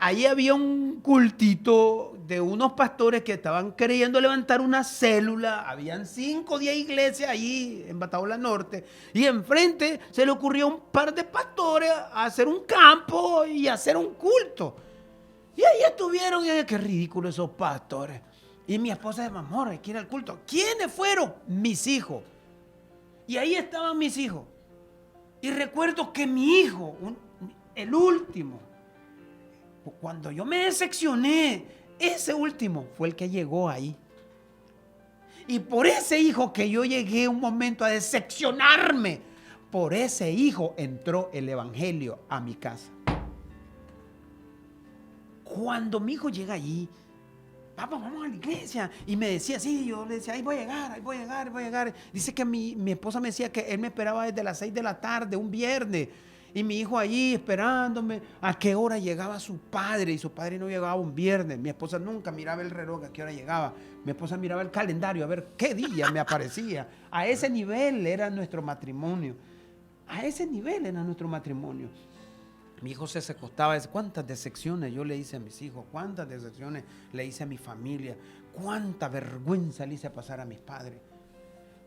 ahí había un cultito de unos pastores que estaban queriendo levantar una célula. Habían 5 o 10 iglesias allí en Bataola Norte. Y enfrente se le ocurrió a un par de pastores a hacer un campo y hacer un culto. Y ahí estuvieron, y dije, qué ridículo esos pastores. Y mi esposa de amor, hay que ir al culto. ¿Quiénes fueron? Mis hijos. Y ahí estaban mis hijos. Y recuerdo que mi hijo, el último, cuando yo me decepcioné, ese último fue el que llegó ahí. Y por ese hijo que yo llegué un momento a decepcionarme, por ese hijo entró el evangelio a mi casa. Cuando mi hijo llega allí, papá, vamos a la iglesia. Y me decía, sí, yo le decía, ahí voy a llegar. Dice que mi esposa me decía que él me esperaba desde las 6 de la tarde, un viernes. Y mi hijo allí esperándome a qué hora llegaba su padre. Y su padre no llegaba un viernes. Mi esposa nunca miraba el reloj a qué hora llegaba. Mi esposa miraba el calendario a ver qué día me aparecía. A ese nivel era nuestro matrimonio. Mi hijo se acostaba. ¿Cuántas decepciones yo le hice a mis hijos? ¿Cuántas decepciones le hice a mi familia? ¿Cuánta vergüenza le hice pasar a mis padres?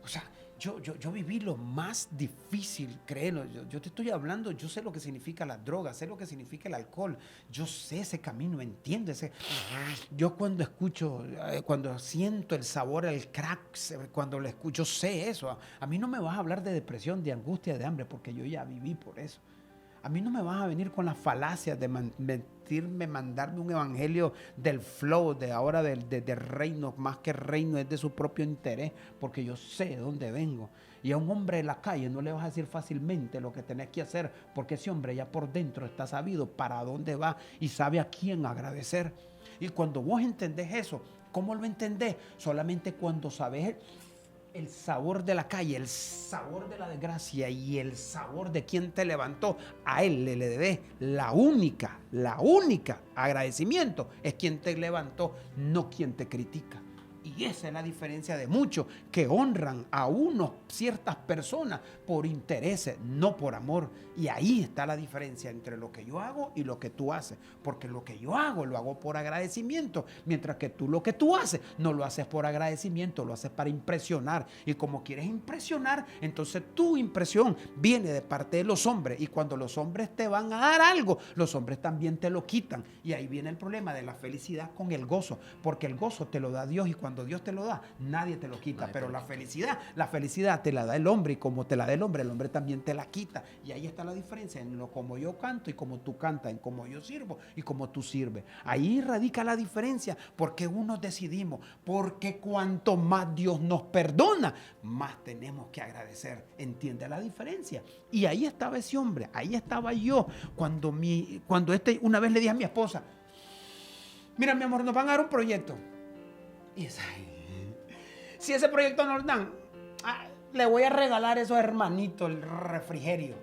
O sea, yo viví lo más difícil, créelo. Yo te estoy hablando, yo sé lo que significa la droga, sé lo que significa el alcohol. Yo sé ese camino, entiendo ese. Yo cuando escucho, cuando siento el sabor al crack, cuando lo escucho, sé eso. A mí no me vas a hablar de depresión, de angustia, de hambre, porque yo ya viví por eso. A mí no me vas a venir con las falacias de mentirme, mandarme un evangelio del flow, de ahora del reino, más que reino, es de su propio interés, porque yo sé de dónde vengo. Y a un hombre de la calle no le vas a decir fácilmente lo que tenés que hacer, porque ese hombre ya por dentro está sabido para dónde va y sabe a quién agradecer. Y cuando vos entendés eso, ¿cómo lo entendés? Solamente cuando sabés el sabor de la calle, el sabor de la desgracia y el sabor de quien te levantó. A él le debes la única agradecimiento es quien te levantó, no quien te critica. Y esa es la diferencia de muchos que honran a ciertas personas por intereses, no por amor. Y ahí está la diferencia entre lo que yo hago y lo que tú haces. Porque lo que yo hago, lo hago por agradecimiento. Mientras que tú lo que tú haces, no lo haces por agradecimiento, lo haces para impresionar. Y como quieres impresionar, entonces tu impresión viene de parte de los hombres. Y cuando los hombres te van a dar algo, los hombres también te lo quitan. Y ahí viene el problema de la felicidad con el gozo. Porque el gozo te lo da Dios. Y cuando Dios te lo da, nadie te lo quita. Nadie te Pero lo la felicidad te la da el hombre, y como te la da el hombre también te la quita. Y ahí está la diferencia en lo como yo canto y como tú cantas, en como yo sirvo y como tú sirves. Ahí radica la diferencia, porque unos decidimos, porque cuanto más Dios nos perdona, más tenemos que agradecer. ¿Entiende la diferencia? Y ahí estaba ese hombre, ahí estaba yo, cuando una vez le dije a mi esposa, mira, mi amor, nos van a dar un proyecto. Y si ese proyecto nos dan, le voy a regalar a esos hermanitos el refrigerio.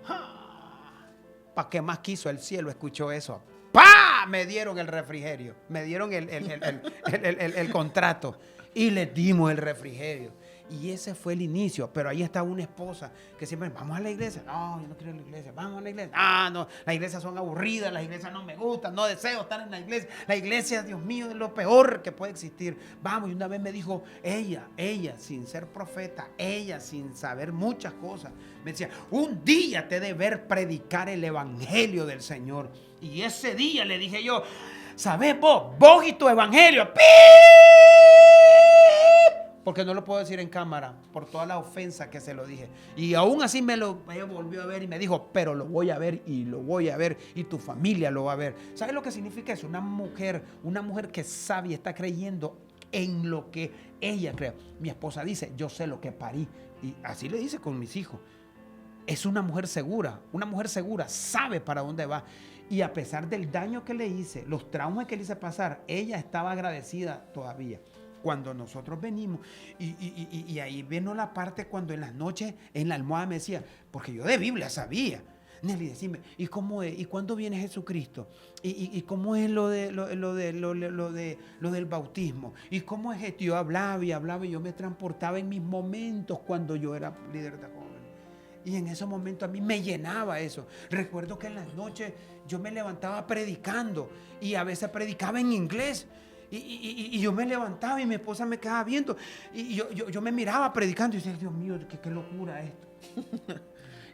¿Para qué más quiso el cielo? Escuchó eso. ¡Pah! Me dieron el refrigerio. Me dieron el contrato. Y les dimos el refrigerio. Y ese fue el inicio. Pero ahí estaba una esposa que siempre, vamos a la iglesia. No, yo no quiero ir a la iglesia. Vamos a la iglesia. Ah, no, las iglesias son aburridas, las iglesias no me gustan, no deseo estar en la iglesia. La iglesia, Dios mío, es lo peor que puede existir. Vamos, y una vez me dijo, ella, sin ser profeta, ella, sin saber muchas cosas, me decía, un día te he de ver predicar el evangelio del Señor. Y ese día le dije yo, ¿sabes vos y tu evangelio? ¡Pip! Porque no lo puedo decir en cámara por toda la ofensa que se lo dije. Y aún así me volvió a ver y me dijo, pero lo voy a ver y lo voy a ver y tu familia lo va a ver. ¿Sabes lo que significa eso? Una mujer que sabe y está creyendo en lo que ella cree. Mi esposa dice, yo sé lo que parí. Y así le dice con mis hijos. Es una mujer segura, sabe para dónde va. Y a pesar del daño que le hice, los traumas que le hice pasar, ella estaba agradecida todavía. Cuando nosotros venimos, y ahí vino la parte cuando en las noches en la almohada me decía, porque yo de Biblia sabía, Nelly, decime, ¿y cómo es? ¿Y cuándo viene Jesucristo? ¿Y cómo es lo del bautismo? ¿Y cómo es esto? Yo hablaba y yo me transportaba en mis momentos cuando yo era líder de jóvenes. Y en ese momento a mí me llenaba eso. Recuerdo que en las noches yo me levantaba predicando y a veces predicaba en inglés. Y yo me levantaba y mi esposa me quedaba viendo. Y yo me miraba predicando y decía, Dios mío, qué locura esto.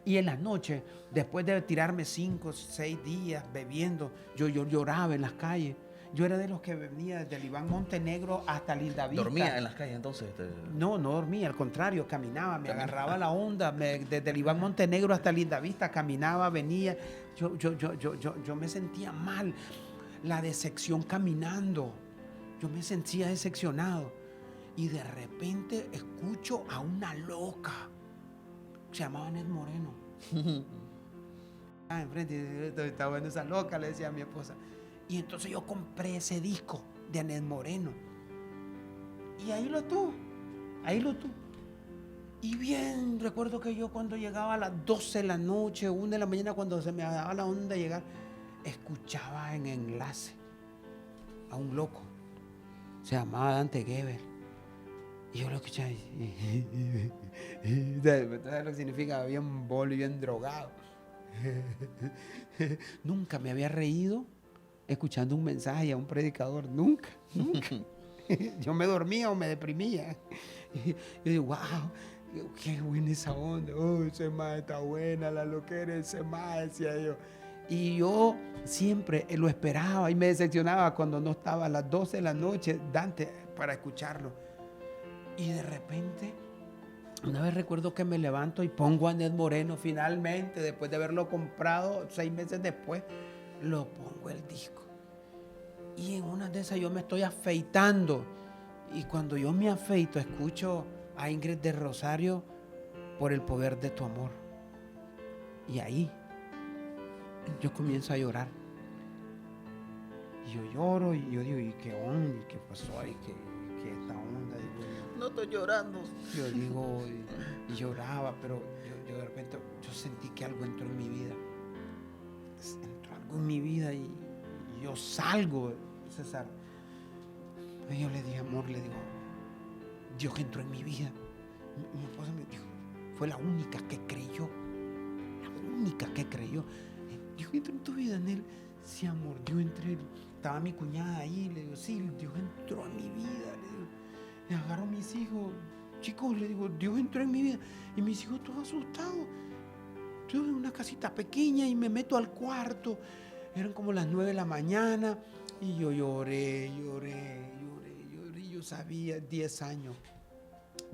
Y en las noches, después de tirarme 5 o 6 días bebiendo, yo lloraba en las calles. Yo era de los que venía desde el Iván Montenegro hasta Lindavista. ¿Dormía en las calles entonces? No dormía, al contrario, caminaba, me agarraba la onda, desde el Iván Montenegro hasta Lindavista, caminaba, venía. Yo me sentía mal, la decepción caminando. Yo me sentía decepcionado. Y de repente escucho a una loca. Se llamaba Anet Moreno. Enfrente, está bueno esa loca, le decía a mi esposa. Y entonces yo compré ese disco de Anet Moreno. Y ahí lo tuve. Y bien, recuerdo que yo cuando llegaba a las 12 de la noche, 1 de la mañana, cuando se me daba la onda de llegar, escuchaba en enlace a un loco. Se llamaba Dante Gebel. Y yo lo escuchaba. ¿Sabes lo que significa? Bien bolo y bien drogado. Nunca me había reído escuchando un mensaje a un predicador. Nunca. Yo me dormía o me deprimía. Y yo digo, wow, qué buena esa onda. Oh, ese más está buena, la loquera, ese más, decía yo. Y yo siempre lo esperaba y me decepcionaba cuando no estaba a las 12 de la noche Dante para escucharlo. Y de repente, una vez recuerdo que me levanto y pongo a Anet Moreno finalmente, después de haberlo comprado 6 meses después, lo pongo el disco. Y en una de esas yo me estoy afeitando. Y cuando yo me afeito, escucho a Ingrid de Rosario, por el poder de tu amor. Y ahí yo comienzo a llorar. Y yo lloro y yo digo, ¿y qué onda? ¿Y qué pasó ahí? ¿Qué esta onda? No estoy llorando. Yo digo, y lloraba, pero yo de repente yo sentí que algo entró en mi vida. Entró algo en mi vida y yo salgo, César. Y yo le dije, amor, Dios entró en mi vida. Mi esposa me dijo, fue la única que creyó. Dios entró en tu vida, Nel. Sí, amor, Dios entró. Estaba mi cuñada ahí, le digo, sí, Dios entró en mi vida. Le digo, me agarro a mis hijos, chicos, le digo, Dios entró en mi vida. Y mis hijos todos asustados. Estuve en una casita pequeña y me meto al cuarto. Eran como las 9 de la mañana y yo lloré. Yo yo sabía, 10 años.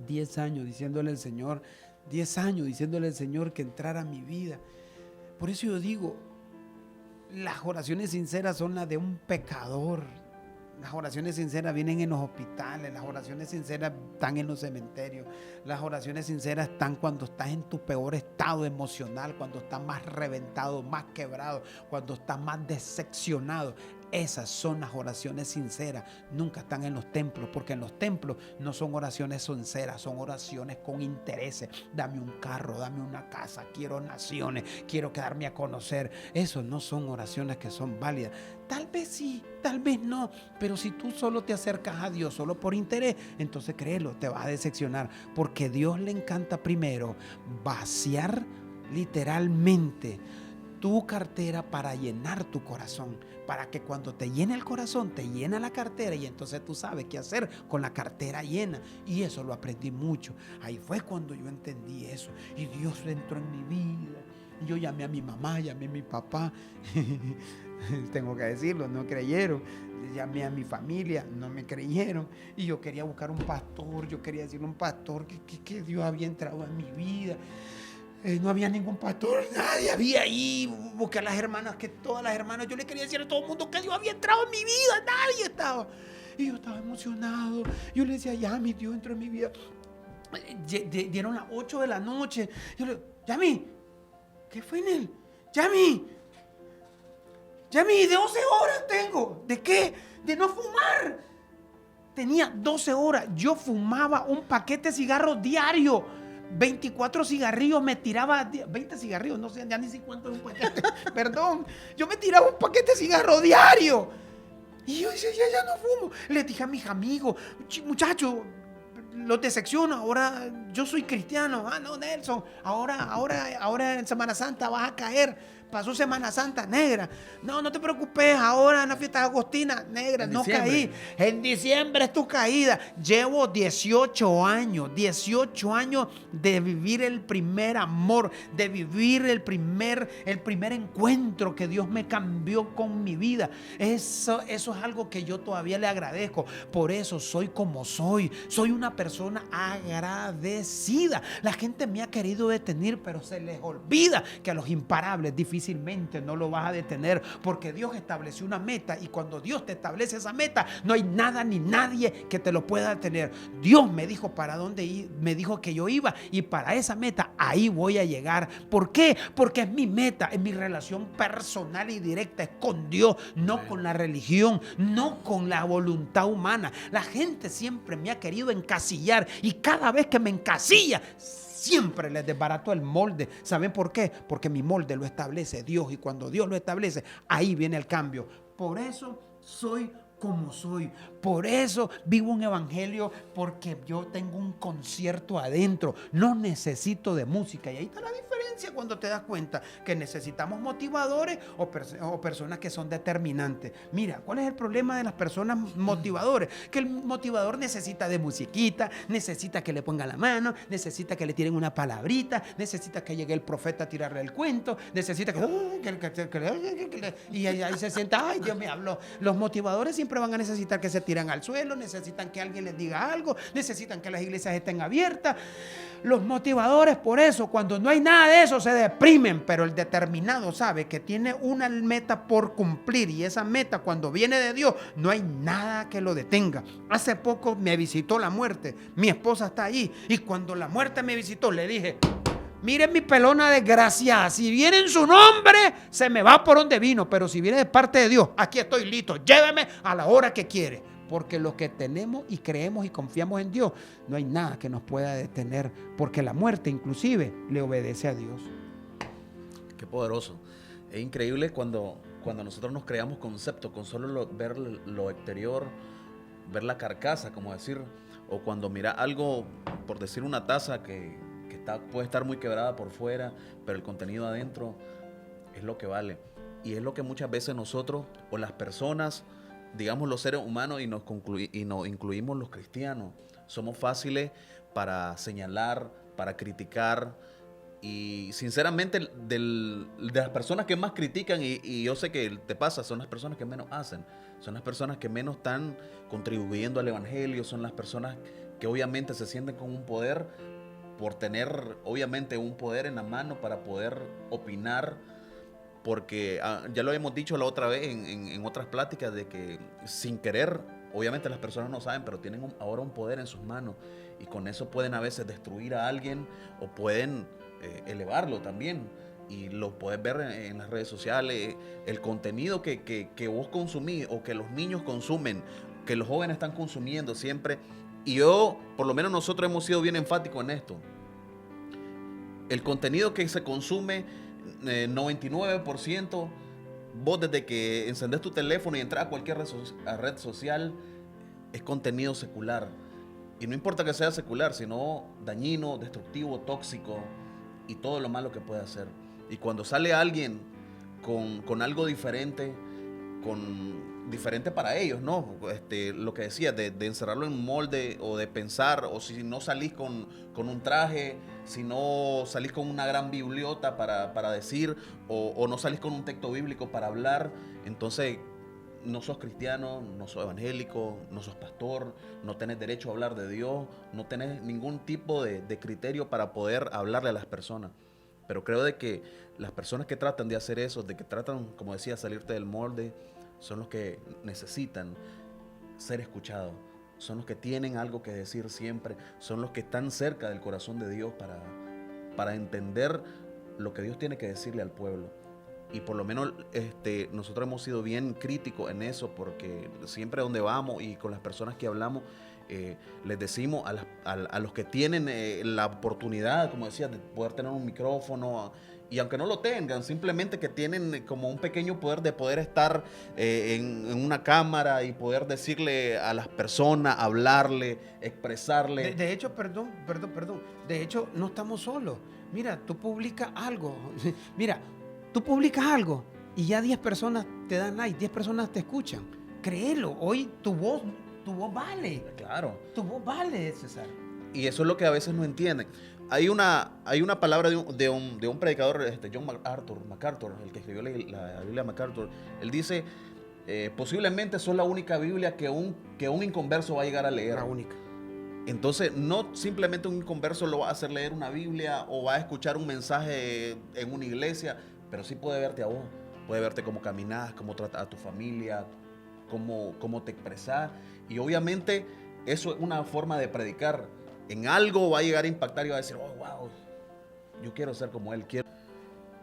10 años diciéndole al Señor, 10 años diciéndole al Señor que entrara a mi vida. Por eso yo digo, las oraciones sinceras son las de un pecador. Las oraciones sinceras vienen en los hospitales, las oraciones sinceras están en los cementerios, las oraciones sinceras están cuando estás en tu peor estado emocional, cuando estás más reventado, más quebrado, cuando estás más decepcionado. Esas son las oraciones sinceras, nunca están en los templos, porque en los templos no son oraciones sinceras, son oraciones con intereses. Dame un carro, dame una casa, quiero naciones, quiero quedarme a conocer. Eso no son oraciones que son válidas. Tal vez sí, tal vez no, pero si tú solo te acercas a Dios solo por interés, entonces créelo, te vas a decepcionar, porque a Dios le encanta primero vaciar literalmente tu cartera para llenar tu corazón, para que cuando te llene el corazón, te llena la cartera y entonces tú sabes qué hacer con la cartera llena. Y eso lo aprendí mucho. Ahí fue cuando yo entendí eso y Dios entró en mi vida. Yo llamé a mi mamá, llamé a mi papá, tengo que decirlo, no creyeron. Llamé a mi familia, no me creyeron. Y yo quería buscar un pastor, yo quería decirle a un pastor que Dios había entrado en mi vida. No había ningún pastor, nadie había ahí. Busqué a las hermanas, que todas las hermanas, yo le quería decir a todo el mundo que Dios había entrado en mi vida, nadie estaba. Y yo estaba emocionado. Yo le decía, ya mi Dios entró en mi vida. Dieron las 8 de la noche. Yo le, Yami, ¿qué fue en él? Yami, 12 horas tengo. ¿De qué? De no fumar. Tenía 12 horas. Yo fumaba un paquete de cigarros diario. 24 cigarrillos me tiraba, 20 cigarrillos, no sé, ya ni sé cuánto es un paquete, perdón, yo me tiraba un paquete de cigarro diario. Y yo decía, ya no fumo. Le dije a mis amigos, muchachos, los decepciono, ahora yo soy cristiano. Ah, no, Nelson, ahora en Semana Santa vas a caer. Pasó Semana Santa, negra. No, no te preocupes, ahora en la fiesta de Agostina, negra, no caí. En diciembre es tu caída. Llevo 18 años de vivir el primer amor, de vivir el primer encuentro que Dios me cambió con mi vida. Eso es algo que yo todavía le agradezco. Por eso soy como soy. Soy una persona agradecida. La gente me ha querido detener, pero se les olvida que a los imparables difícilmente no lo vas a detener, porque Dios estableció una meta, y cuando Dios te establece esa meta, no hay nada ni nadie que te lo pueda detener. Dios me dijo para dónde ir, me dijo que yo iba, y para esa meta ahí voy a llegar. ¿Por qué? Porque es mi meta, es mi relación personal y directa, es con Dios, no con la religión, no con la voluntad humana. La gente siempre me ha querido encasillar, y cada vez que me encasilla, siempre les desbarato el molde. ¿Saben por qué? Porque mi molde lo establece Dios, y cuando Dios lo establece, ahí viene el cambio. Por eso soy como soy. Por eso vivo un evangelio, porque yo tengo un concierto adentro. No necesito de música. Y ahí está la diferencia cuando te das cuenta que necesitamos motivadores o personas que son determinantes. Mira, ¿cuál es el problema de las personas motivadores? Que el motivador necesita de musiquita, necesita que le pongan la mano, necesita que le tiren una palabrita, necesita que llegue el profeta a tirarle el cuento, necesita y ahí se sienta, ay, Dios me habló. Los motivadores siempre van a necesitar que se tiran al suelo, necesitan que alguien les diga algo, necesitan que las iglesias estén abiertas. Los motivadores, por eso, cuando no hay nada de eso, se deprimen, pero el determinado sabe que tiene una meta por cumplir, y esa meta, cuando viene de Dios, no hay nada que lo detenga. Hace poco me visitó la muerte, mi esposa está ahí, y cuando la muerte me visitó, le dije, miren mi pelona desgraciada, si viene en su nombre, se me va por donde vino, pero si viene de parte de Dios, aquí estoy listo, lléveme a la hora que quiere. Porque los que tenemos y creemos y confiamos en Dios, no hay nada que nos pueda detener, porque la muerte inclusive le obedece a Dios. Qué poderoso. Es increíble cuando nosotros nos creamos conceptos con solo ver lo exterior, ver la carcasa, como decir, o cuando mira algo, por decir una taza que puede estar muy quebrada por fuera, pero el contenido adentro es lo que vale. Y es lo que muchas veces nosotros o las personas, digamos los seres humanos, y nos incluimos los cristianos, somos fáciles para señalar, para criticar, Y sinceramente, de las personas que más critican, y yo sé que te pasa, son las personas que menos hacen, son las personas que menos están contribuyendo al evangelio, son las personas que obviamente se sienten con un poder por tener obviamente un poder en la mano para poder opinar, porque ya lo hemos dicho la otra vez en otras pláticas, de que sin querer, obviamente las personas no saben, pero tienen ahora un poder en sus manos, y con eso pueden a veces destruir a alguien o pueden elevarlo también. Y lo puedes ver en las redes sociales, el contenido que vos consumís o que los niños consumen, que los jóvenes están consumiendo siempre. Y yo, por lo menos nosotros hemos sido bien enfáticos en esto. El contenido que se consume, 99%, vos desde que encendés tu teléfono y entras a cualquier red social, es contenido secular. Y no importa que sea secular, sino dañino, destructivo, tóxico y todo lo malo que puede hacer. Y cuando sale alguien con algo diferente, diferente para ellos, ¿no? Lo que decía, de encerrarlo en un molde, o de pensar, o si no salís con un traje, si no salís con una gran bibliota para decir, o no salís con un texto bíblico para hablar, entonces no sos cristiano, no sos evangélico, no sos pastor, no tenés derecho a hablar de Dios, no tenés ningún tipo de criterio para poder hablarle a las personas. Pero creo de que las personas que tratan de hacer eso, de que tratan, como decía, salirte del molde, son los que necesitan ser escuchados, son los que tienen algo que decir siempre, son los que están cerca del corazón de Dios para entender lo que Dios tiene que decirle al pueblo. Y por lo menos nosotros hemos sido bien críticos en eso, porque siempre donde vamos y con las personas que hablamos, les decimos a los que tienen la oportunidad, como decía, de poder tener un micrófono, y aunque no lo tengan, simplemente que tienen como un pequeño poder de poder estar en una cámara y poder decirle a las personas, hablarle, expresarle. De hecho, perdón, de hecho no estamos solos. Mira, tú publicas algo, mira, tú publicas algo y ya 10 personas te dan like, 10 personas te escuchan. Créelo, hoy tu voz vale. Claro. Tu voz vale, César. Y eso es lo que a veces no entienden. Hay una palabra de un predicador, John MacArthur, el que escribió la Biblia MacArthur. Él dice, posiblemente sos la única Biblia que un inconverso va a llegar a leer. La única. Entonces, no simplemente un inconverso lo va a hacer leer una Biblia o va a escuchar un mensaje en una iglesia, pero sí puede verte a vos, puede verte cómo caminás, cómo tratas a tu familia, cómo te expresás. Y obviamente eso es una forma de predicar. En algo va a llegar a impactar y va a decir, oh, wow, yo quiero ser como él,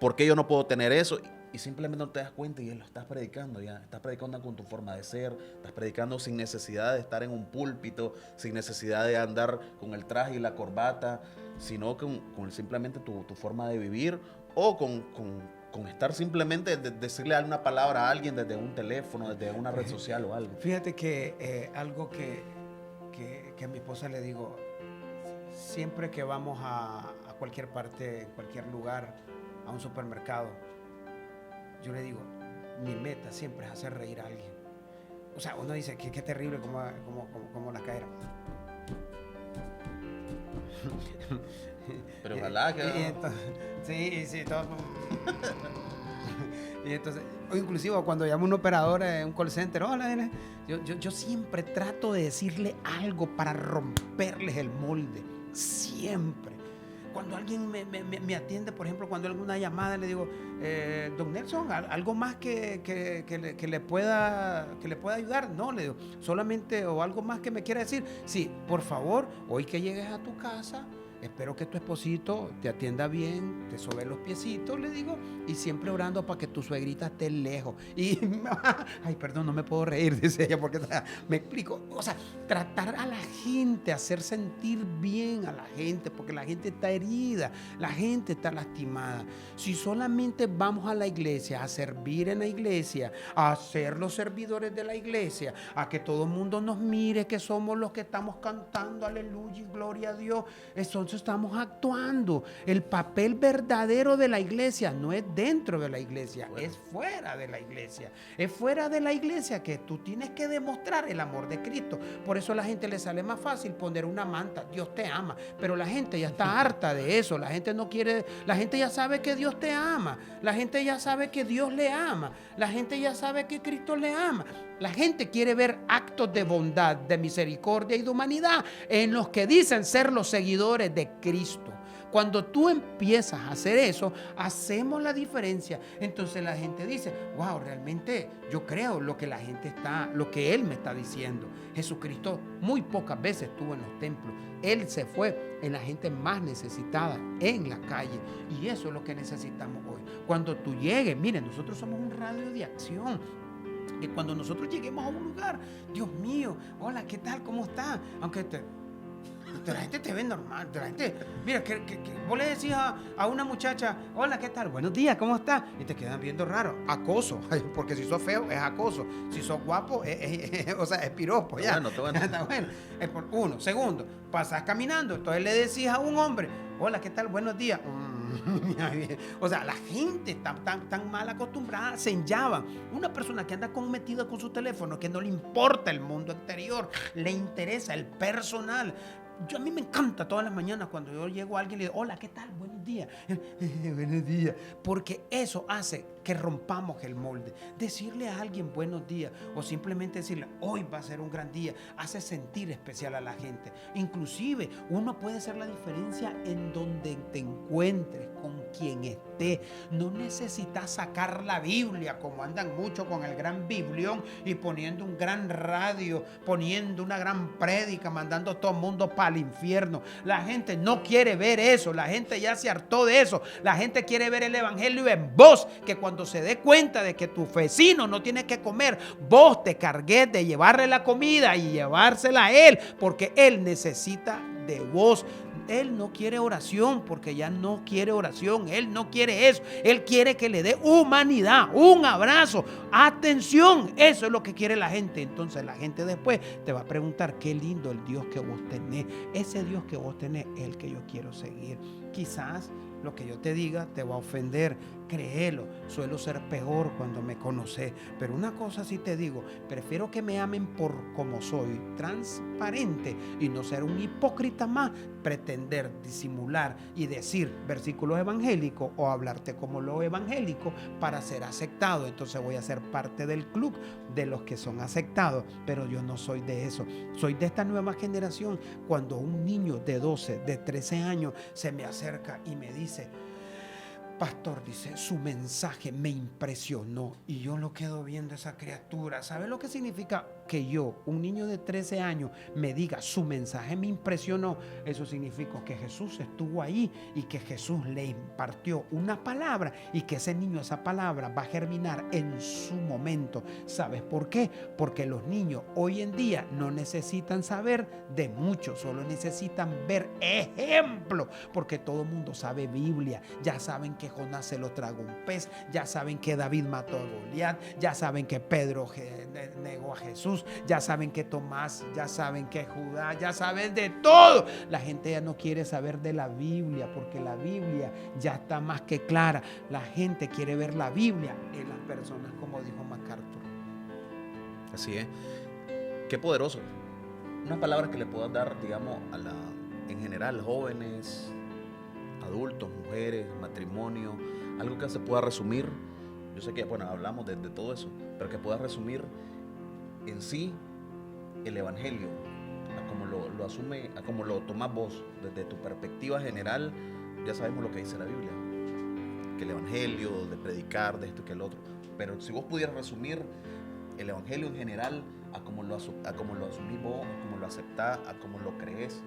¿por qué yo no puedo tener eso? Y simplemente no te das cuenta y lo estás predicando ya. Estás predicando con tu forma de ser, estás predicando sin necesidad de estar en un púlpito, sin necesidad de andar con el traje y la corbata, sino con simplemente tu forma de vivir, o con estar simplemente decirle una palabra a alguien desde un teléfono, desde una red social o algo. Fíjate que algo que a mi esposa le digo, siempre que vamos a cualquier parte, en cualquier lugar, a un supermercado, yo le digo, mi meta siempre es hacer reír a alguien. O sea, uno dice, qué terrible como la caera. Pero ojalá que... sí, todo. Y entonces, o inclusive cuando llamo a un operador en un call center, hola, yo siempre trato de decirle algo para romperles el molde, siempre. Cuando alguien me atiende, por ejemplo, cuando hay alguna llamada, le digo, don Nelson, algo más que le pueda ayudar. No, le digo, solamente, o algo más que me quiera decir. Sí, por favor, hoy que llegues a tu casa, espero que tu esposito te atienda bien, te sobe los piecitos, le digo, y siempre orando para que tu suegrita esté lejos. Y, ay, perdón, no me puedo reír, dice ella, porque me explico. O sea, tratar a la gente, hacer sentir bien a la gente, porque la gente está herida, la gente está lastimada. Si solamente vamos a la iglesia, a servir en la iglesia, a ser los servidores de la iglesia, a que todo el mundo nos mire, que somos los que estamos cantando, aleluya y gloria a Dios, eso eso estamos actuando. El papel verdadero de la iglesia no es dentro de la iglesia, es fuera de la iglesia. Es fuera de la iglesia que tú tienes que demostrar el amor de Cristo. Por eso a la gente le sale más fácil poner una manta, Dios te ama, pero la gente ya está harta de eso. La gente no quiere, la gente ya sabe que Dios te ama, la gente ya sabe que Dios le ama, la gente ya sabe que Cristo le ama. La gente quiere ver actos de bondad, de misericordia y de humanidad en los que dicen ser los seguidores de Cristo. Cuando tú empiezas a hacer eso, hacemos la diferencia. Entonces la gente dice, wow, realmente yo creo lo que la gente está, lo que Él me está diciendo. Jesucristo muy pocas veces estuvo en los templos. Él se fue en la gente más necesitada, en la calle. Y eso es lo que necesitamos hoy. Cuando tú llegues, miren, nosotros somos un radio de acción. Que cuando nosotros lleguemos a un lugar, Dios mío, hola, ¿qué tal? ¿Cómo está? Aunque la gente te ve normal, la gente, mira, que vos le decís a una muchacha, hola, ¿qué tal? Buenos días, ¿cómo está? Y te quedan viendo raro, acoso, porque si sos feo es acoso, si sos guapo o sea, es piropo, ya. Bueno. Está bueno. Es por uno. Segundo, pasas caminando, entonces le decís a un hombre, hola, ¿qué tal? Buenos días. O sea, la gente está tan mal acostumbrada, se enllavan. Una persona que anda metida con su teléfono, que no le importa el mundo exterior, le interesa el personal. A mí me encanta todas las mañanas cuando yo llego a alguien y le digo, hola, ¿qué tal? Buenos días. Buenos días. Porque eso hace que rompamos el molde. Decirle a alguien buenos días o simplemente decirle, hoy va a ser un gran día, hace sentir especial a la gente. Inclusive, uno puede hacer la diferencia en donde te encuentres, con quien esté. No necesitas sacar la Biblia, como andan mucho con el gran biblión y poniendo un gran radio, poniendo una gran prédica, mandando a todo el mundo para el infierno. La gente no quiere ver eso, la gente ya se hartó de eso. La gente quiere ver el evangelio en vos, que cuando se dé cuenta de que tu vecino no tiene que comer, vos te cargues de llevarle la comida y llevársela a él, porque él necesita de vos. Él no quiere oración porque ya no quiere oración. Él no quiere eso. Él quiere que le dé humanidad, un abrazo, atención. Eso es lo que quiere la gente. Entonces la gente después te va a preguntar, qué lindo el Dios que vos tenés. Ese Dios que vos tenés es el que yo quiero seguir. Quizás lo que yo te diga te va a ofender, créelo, suelo ser peor cuando me conoces, pero una cosa sí te digo, prefiero que me amen por como soy, transparente, y no ser un hipócrita más, pretender disimular y decir versículos evangélicos o hablarte como lo evangélico para ser aceptado. Entonces voy a ser parte del club de los que son aceptados, pero yo no soy de eso, soy de esta nueva generación. Cuando un niño de 12, de 13 años se me acerca y me dice, pastor, dice, su mensaje me impresionó, y yo lo quedo viendo a esa criatura. ¿Sabe lo que significa que yo, un niño de 13 años, me diga su mensaje me impresionó? Eso significa que Jesús estuvo ahí y que Jesús le impartió una palabra y que ese niño, esa palabra va a germinar en su momento. ¿Sabes por qué? Porque los niños hoy en día no necesitan saber de mucho, solo necesitan ver ejemplo, porque todo el mundo sabe Biblia. Ya saben que Jonás se lo tragó un pez, ya saben que David mató a Goliat, ya saben que Pedro negó a Jesús, ya saben que Tomás, ya saben que Judá, ya saben de todo. La gente ya no quiere saber de la Biblia porque la Biblia ya está más que clara. La gente quiere ver la Biblia en las personas, como dijo MacArthur. Así es. Qué poderoso. Unas palabras que le puedas dar, digamos, en general, jóvenes, adultos, mujeres, matrimonio, algo que se pueda resumir. Yo sé que, bueno, hablamos de todo eso, pero que puedas resumir en sí el evangelio, a como lo asume, a como lo tomas vos, desde tu perspectiva general. Ya sabemos lo que dice la Biblia, que el evangelio, de predicar, de esto y que el otro, pero si vos pudieras resumir el evangelio en general, a como lo asumís vos, a como lo aceptás, a como lo crees.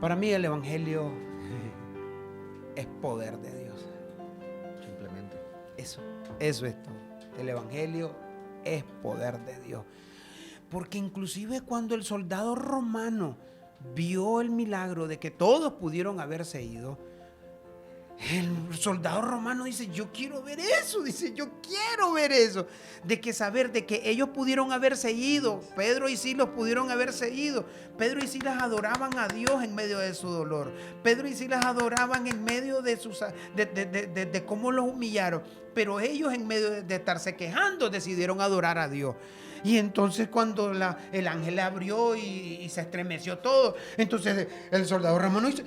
Para mí el evangelio es poder de Dios. Simplemente. Eso es todo. El evangelio es poder de Dios. Porque inclusive cuando el soldado romano vio el milagro de que todos pudieron haberse ido, El soldado romano dice, yo quiero ver eso, dice, yo quiero ver eso. De que saber de que ellos pudieron haberse ido, Pedro y Silas pudieron haberse ido. Pedro y Silas adoraban a Dios en medio de su dolor. Pedro y Silas adoraban en medio de de cómo los humillaron. Pero ellos en medio de estarse quejando decidieron adorar a Dios. Y entonces cuando el ángel le abrió y se estremeció todo, entonces el soldado romano dice,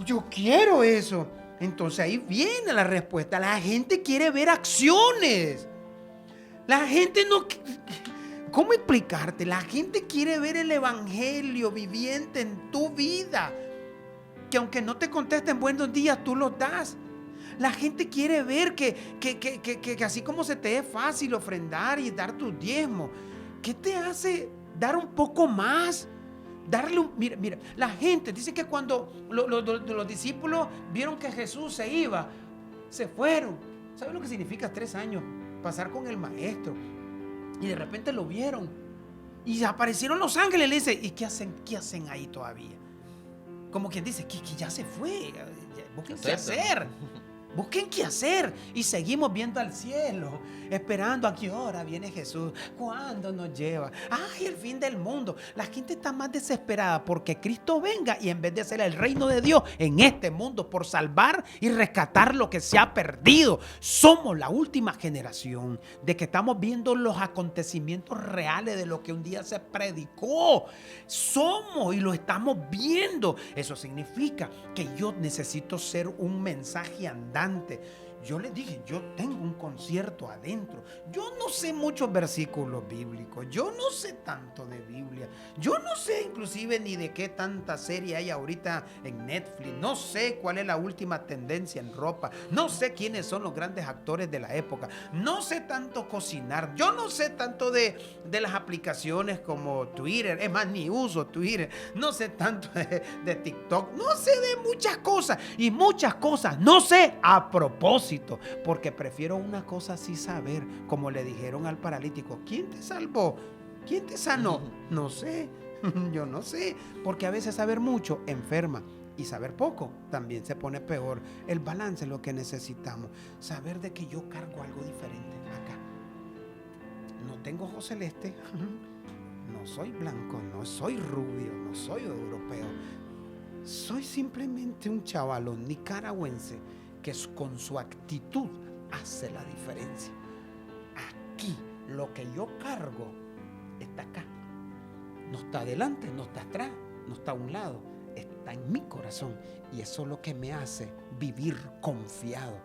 yo quiero eso. Entonces ahí viene la respuesta. La gente quiere ver acciones. La gente no... ¿Cómo explicarte? La gente quiere ver el evangelio viviente en tu vida. Que aunque no te contesten buenos días, tú los das. La gente quiere ver que así como se te es fácil ofrendar y dar tus diezmos, ¿qué te hace dar un poco más? Mira, la gente dice que cuando los discípulos vieron que Jesús se iba, se fueron. ¿Sabes lo que significa 3 años pasar con el maestro? Y de repente lo vieron y aparecieron los ángeles. Le dice, ¿y qué hacen ahí todavía? Como quien dice, que ya se fue. Busquen qué hacer. Busquen qué hacer. Y seguimos viendo al cielo, esperando a qué hora viene Jesús, cuándo nos lleva. Ay, el fin del mundo. La gente está más desesperada porque Cristo venga, y en vez de hacer el reino de Dios en este mundo por salvar y rescatar lo que se ha perdido. Somos la última generación de que estamos viendo los acontecimientos reales de lo que un día se predicó. Somos y lo estamos viendo. Eso significa que yo necesito ser un mensaje andante. Yo les dije, yo tengo un concierto adentro. Yo no sé muchos versículos bíblicos. Yo no sé tanto de Biblia. Yo no sé inclusive ni de qué tanta serie hay ahorita en Netflix. No sé cuál es la última tendencia en ropa. No sé quiénes son los grandes actores de la época. No sé tanto cocinar. Yo no sé tanto de las aplicaciones como Twitter. Es más, ni uso Twitter. No sé tanto de TikTok. No sé de muchas cosas. Y muchas cosas no sé a propósito. Porque prefiero una cosa así saber, como le dijeron al paralítico, ¿quién te salvó? ¿Quién te sanó? No sé, yo no sé, porque a veces saber mucho enferma y saber poco también se pone peor. El balance es lo que necesitamos, saber de que yo cargo algo diferente acá. No tengo ojo celeste, no soy blanco, no soy rubio, no soy europeo, soy simplemente un chavalón nicaragüense que con su actitud hace la diferencia. Aquí lo que yo cargo está acá. No está adelante, no está atrás, no está a un lado, está en mi corazón. Y eso es lo que me hace vivir confiado.